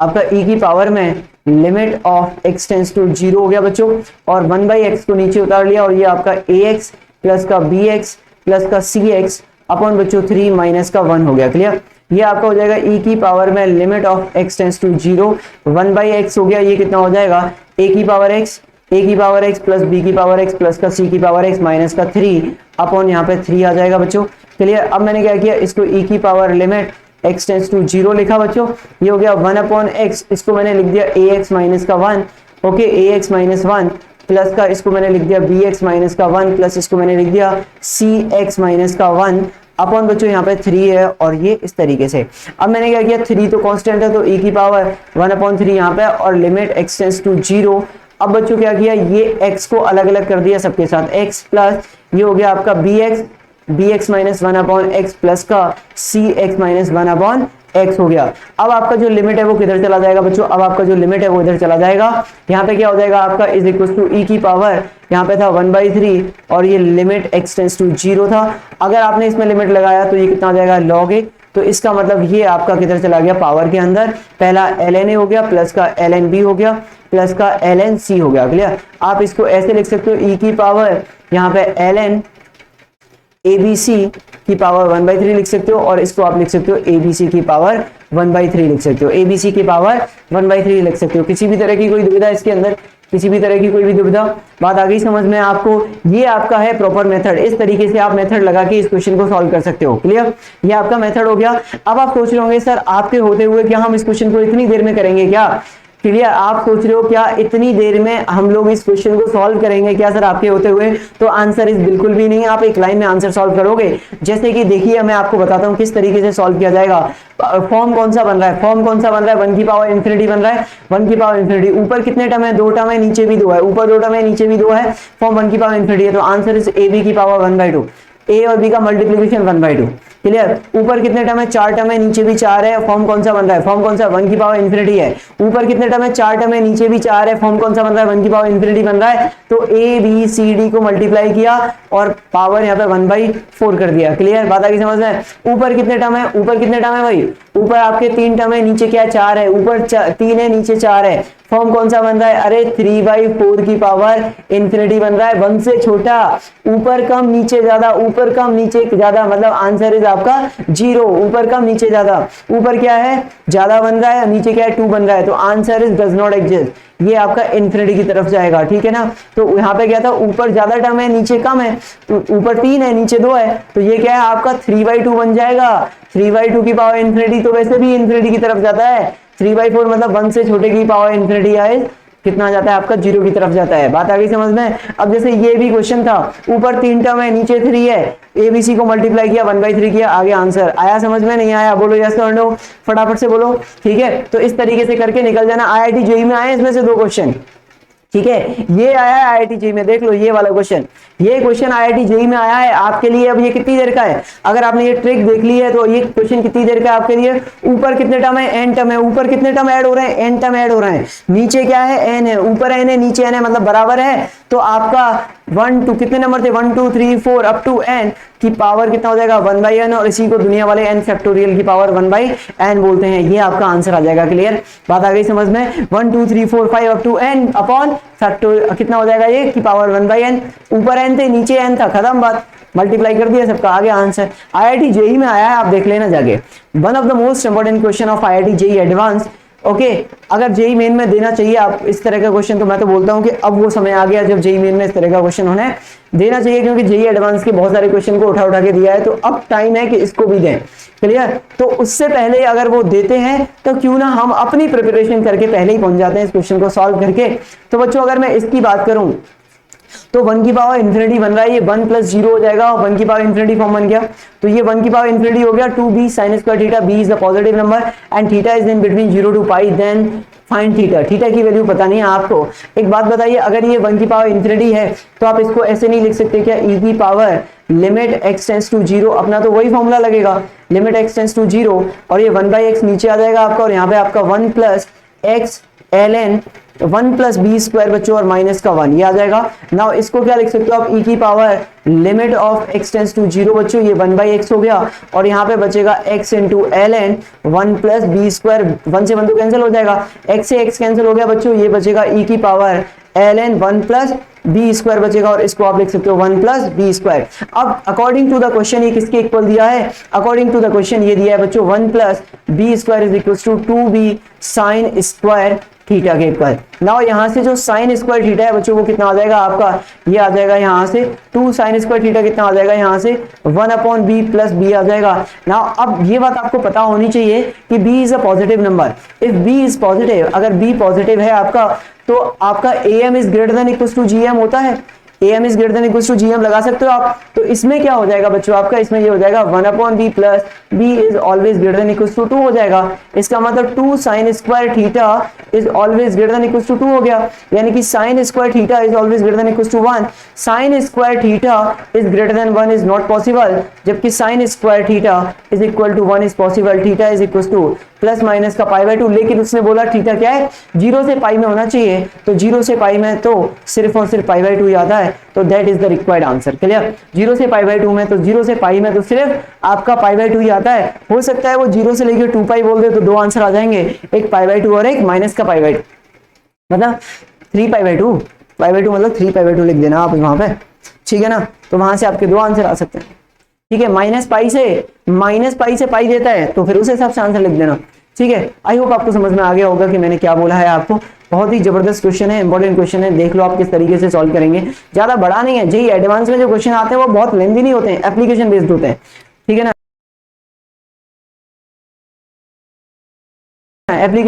आपका e की पावर में limit of x tends to 0 हो गया बच्चों, और 1/x को नीचे उतार लिया, और ये आपका ax प्लस का bx प्लस का cx अपॉन बच्चों 3 माइनस का 1 हो गया। क्लियर, ये आपका हो जाएगा e की पावर में limit of x tends to 0, 1/x हो गया, ये कितना हो जाएगा a की पावर x प्लस b की पावर x प्लस का c की पावर x माइनस का 3 अपॉन यहाँ पे 3 आ जाएगा बच्चों। क्लियर, अब मैंने क्या किया, इसको e की power limit x tends to 0 लिखा बच्चों, ये हो गया 1/x, इसको मैंने लिख दिया ax माइनस का 1, ओके ax माइनस 1 प्लस का इसको मैंने लिख दिया bx माइनस का 1 प्लस इसको मैंने लिख दिया cx माइनस का 1 अपॉन बच्चों यहाँ पे 3 है, और ये इस तरीके से। अब मैंने क्या किया, 3 तो कांस्टेंट है, तो e की पावर 1/3 यहाँ पे, और लिमिट x टेंस टू 0। अब बच्चों क्या किया, ये x को अलग अलग कर दिया सबके साथ, x प्लस ये हो गया आपका bx माइनस 1/x प्लस का cx माइनस 1/x हो गया। अब आपका जो लिमिट है वो किधर चला जाएगा बच्चों, अब आपका जो लिमिट है वो इधर चला जाएगा, यहाँ पे क्या हो जाएगा आपका इज इक्वल टू e की पावर, यहाँ पे था 1/3 और ये लिमिट x टेंस टू 0 था, अगर आपने इसमें लिमिट लगाया तो ये कितना आ जाएगा log a, तो इसका मतलब ये आपका किधर चला गया पावर के अंदर, पहला ln a हो गया प्लस का ln b हो गया प्लस का ln c हो गया। क्लियर, आप इसको ऐसे लिख सकते हो e की पावर यहाँ पे ln abc की पावर 1/3 लिख सकते हो, और इसको आप लिख सकते हो abc की पावर 1/3 लिख सकते हो, abc की पावर 1/3 लिख सकते हो। किसी भी तरह की कोई दुविधा इसके अंदर, किसी भी तरह की कोई भी दुविधा, बात आ गई समझ में आपको, ये आपका है प्रॉपर मेथड, इस तरीके से आप मेथड लगा के इस क्वेश्चन को सॉल्व कर सकते हो। क्लियर, ये आपका मेथड हो गया। अब आप सोच रहे होंगे सर आपके होते हुए क्या हम इस क्वेश्चन को इतनी देर में करेंगे क्या, क्लियर, आप सोच रहे हो क्या इतनी देर में हम लोग इस क्वेश्चन को सॉल्व करेंगे क्या सर आपके होते हुए, तो आंसर इज बिल्कुल भी नहीं, आप एक लाइन में आंसर सॉल्व करोगे। जैसे कि देखिए मैं आपको बताता हूं किस तरीके से सॉल्व किया जाएगा। फॉर्म कौन सा बन रहा है, फॉर्म कौन सा बन रहा है, 1 की पावर इंफिनिटी बन रहा है, 1 की पावर इंफिनिटी, ऊपर कितने टर्म है, 2 टर्म है, नीचे भी 2 है, ऊपर 2 टर्म है नीचे भी 2 है, फॉर्म 1 की पावर इंफिनिटी है, तो आंसर इज ab की पावर 1/2, a और b का मल्टीप्लीकेशन 1/2। क्लियर, ऊपर कितने टर्म है, 4 टर्म है, नीचे भी 4 है, फॉर्म कौन सा बन रहा है, फॉर्म कौन सा 1 की पावर इंफिनिटी है, ऊपर कितने टर्म है, 4 टर्म है, नीचे भी 4 है, फॉर्म कौन सा बन रहा है, 1 की पावर इंफिनिटी बन रहा है, तो a b c d को मल्टीप्लाई किया और पावर यहाँ पे 1/4 कर दिया। क्लियर, बात आ गई समझ में। ऊपर कितने टर्म है, ऊपर कितने टर्म है भाई, ऊपर आपके 3 टर्म है, नीचे क्या 4 है, ऊपर 3 है, नीचे 4 है, फॉर्म कौन सा बन रहा है, अरे 3/4 की पावर इंफिनिटी बन रहा है, 1 से छोटा, ऊपर कम नीचे ज्यादा, ऊपर कम नीचे ज्यादा, मतलब आंसर इज आपका 0, ऊपर कम नीचे ज्यादा, ऊपर क्या है ज्यादा बन रहा है, नीचे क्या है 2 बन रहा है, तो answer is does not exist, ये आपका इंफिनिटी की तरफ जाएगा। ठीक है ना, तो यहाँ पे क्या था, ऊपर ज्यादा टर्म है, नीचे कम है, तो ऊपर 3 है, नीचे 2 है, तो ये क्या है आपका 3/2 बन जाएगा। 3/2 की पावर इंफिनिटी तो वैसे भी इंफिनिटी की तरफ जाता है, 3/4 मतलब 1 से छोटे की पावर इंफिनिटी है कितना जाता है आपका 0 की तरफ जाता है। बात आ गई समझ में। अब जैसे ये भी क्वेश्चन था, ऊपर 3 टर्म है, नीचे 3 है, ABC को मल्टीप्लाई किया 1/3 किया, आगे आंसर आया, समझ में नहीं आया बोलो यस और नो, फटाफट से बोलो। ठीक है, तो इस तरीके से करके निकल जाना। IIT JEE में आए इसमें से 2 क्वेश्चन, ठीक है, ये आया है IIT JEE में, देख लो ये वाला क्वेश्चन, ये क्वेश्चन आईआईटी जेईई में आया है आपके लिए। अब ये कितनी देर का है, अगर आपने ये ट्रिक देख ली है तो ये क्वेश्चन कितनी देर का है आपके लिए। ऊपर कितने टर्म है, एन टर्म है, ऊपर कितने टर्म ऐड हो रहे हैं, एन टर्म ऐड हो रहे हैं, नीचे क्या है, एन है, ऊपर एन है नीचे एन है, मतलब बराबर है। तो आपका 1 2 कितने नंबर थे, 1 2 3 4 अप टू एन की पावर कितना हो जाएगा 1/n, और इसी को दुनिया वाले n फैक्टोरियल की पावर 1/n बोलते हैं। ये आपका आंसर आ जाएगा। क्लियर, बात आ गई समझ में। 1 2 3 4 5 up to n upon factorial कितना हो जाएगा ये की पावर 1/n, ऊपर n थे नीचे n था, खत्म बात, मल्टीप्लाई कर दिया, सबका आ गया आंसर। आईआईटी जेईई में आया है, आप देख लेना जाके। One of the most important question of IIT JEE advance. Okay, अगर जेईई मेन में देना चाहिए आप इस तरह का क्वेश्चन, तो मैं तो बोलता हूं कि अब वो समय आ गया जब जेईई मेन में इस तरह का क्वेश्चन होने देना चाहिए, क्योंकि जेईई एडवांस के बहुत सारे क्वेश्चन को उठा के दिया है, तो अब टाइम है कि इसको भी दें। क्लियर, तो उससे पहले अगर वो देते हैं तो क्यों ना हम अपनी प्रिपरेशन करके पहले ही पहुंच जाते हैं इस क्वेश्चन को सॉल्व करके। तो बच्चों अगर मैं इसकी बात करूं तो 1 की पावर इंफिनिटी बन रहा है, ये 1 + 0 हो जाएगा और 1 की पावर इंफिनिटी फॉर्म बन गया। तो ये 1 की पावर इंफिनिटी हो गया 2b sin square theta, b is the positive number and theta is in between 0 to pi, then find theta. Theta की वैल्यू पता नहीं है आपको। एक बात बताइए, अगर ये 1 की पावर इंफिनिटी है तो आप इसको ऐसे नहीं लिख सकते क्या, e की power limit x tends to 0, अपना तो वही फॉर्मूला लगेगा, लिमिट x टेंड्स टू 0, और ये 1/x नीचे आ जाएगा आपका, और यहाँ पे आपका 1 + x ln 1 + b स्क्वायर बच्चों, और माइनस का 1 ये आ जाएगा। नाउ इसको क्या लिख सकते हो आप, e की power limit of x tends to 0 बच्चों, ये 1/x हो गया, और यहाँ पे बचेगा x * ln 1 + b स्क्वायर, 1 से 1 तो कैंसिल हो जाएगा, x से x कैंसिल हो गया बच्चों, ये बचेगा e की पावर ln 1 + b स्क्वायर बचेगा, और इसको आप लिख सकते हो 1 + b स्क्वायर। अब अकॉर्डिंग टू द क्वेश्चन ये किसके इक्वल दिया है, अकॉर्डिंग टू द क्वेश्चन ये दिया है बच्चों 1 + b square is equal to 2b sin square theta के इक्वल। नाउ यहाँ से जो साइन स्क्वायर थीटा है बच्चों वो कितना आ जाएगा आपका, ये आ जाएगा यहाँ से 2 sin स्क्वायर थीटा कितना आ जाएगा, यहाँ से 1/b + b आ जाएगा। नाउ अब ये बात आपको पता होनी चाहिए कि b is a positive number. If b is positive, अगर b पॉजिटिव है आपका, तो आपका am is greater than equal to gm होता है, am is greater than equal to gm लगा सकते हो आप। तो इसमें क्या हो जाएगा बच्चों आपका, इसमें ये हो जाएगा 1/b + b is always greater than equal to 2 हो जाएगा। इसका मतलब 2 sin square theta is always greater than equal to 2 हो गया, यानी कि sin square theta is always greater than equal to 1। sin square theta is greater than 1 is not possible, जबकि sin square theta is equal to 1 is possible. Theta is equal to plus minus का π/2, लेकिन उसने बोला theta क्या है 0 से पाई में होना चाहिए, तो 0 से पाई में तो सिर्फ और सिर्फ π/2 आता है, तो that is the required answer. Clear, 0 से π/2 में, तो 0 से पाई में तो सिर्फ आपका π/2 ही आता है। हो सकता है वो 0 से लेकर 2π बोल दे तो दो आंसर आ जाएंगे, एक π/2 और एक माइनस का π/2, मतलब 3π/2, π/2 मतलब 3π/2 लिख देना आप वहां पे, ठीक है ना। तो वहां से आपके दो आंसर आ सकते हैं, ठीक है। माइनस पाई से पाई देता है तो फिर उस हिसाब से आंसर लिख देना, ठीक है। आई होप आपको समझ में आ गया होगा कि मैंने क्या बोला है आपको। बहुत ही जबरदस्त क्वेश्चन है, इंपॉर्टेंट क्वेश्चन है, देख लो आप किस तरीके से सॉल्व करेंगे। ज्यादा बड़ा नहीं है, जेईई एडवांस में जो क्वेश्चन आते हैं वो बहुत लेंथी नहीं होते हैं, एप्लीकेशन बेस्ड होते हैं, ठीक है ना। एप्लीकेशन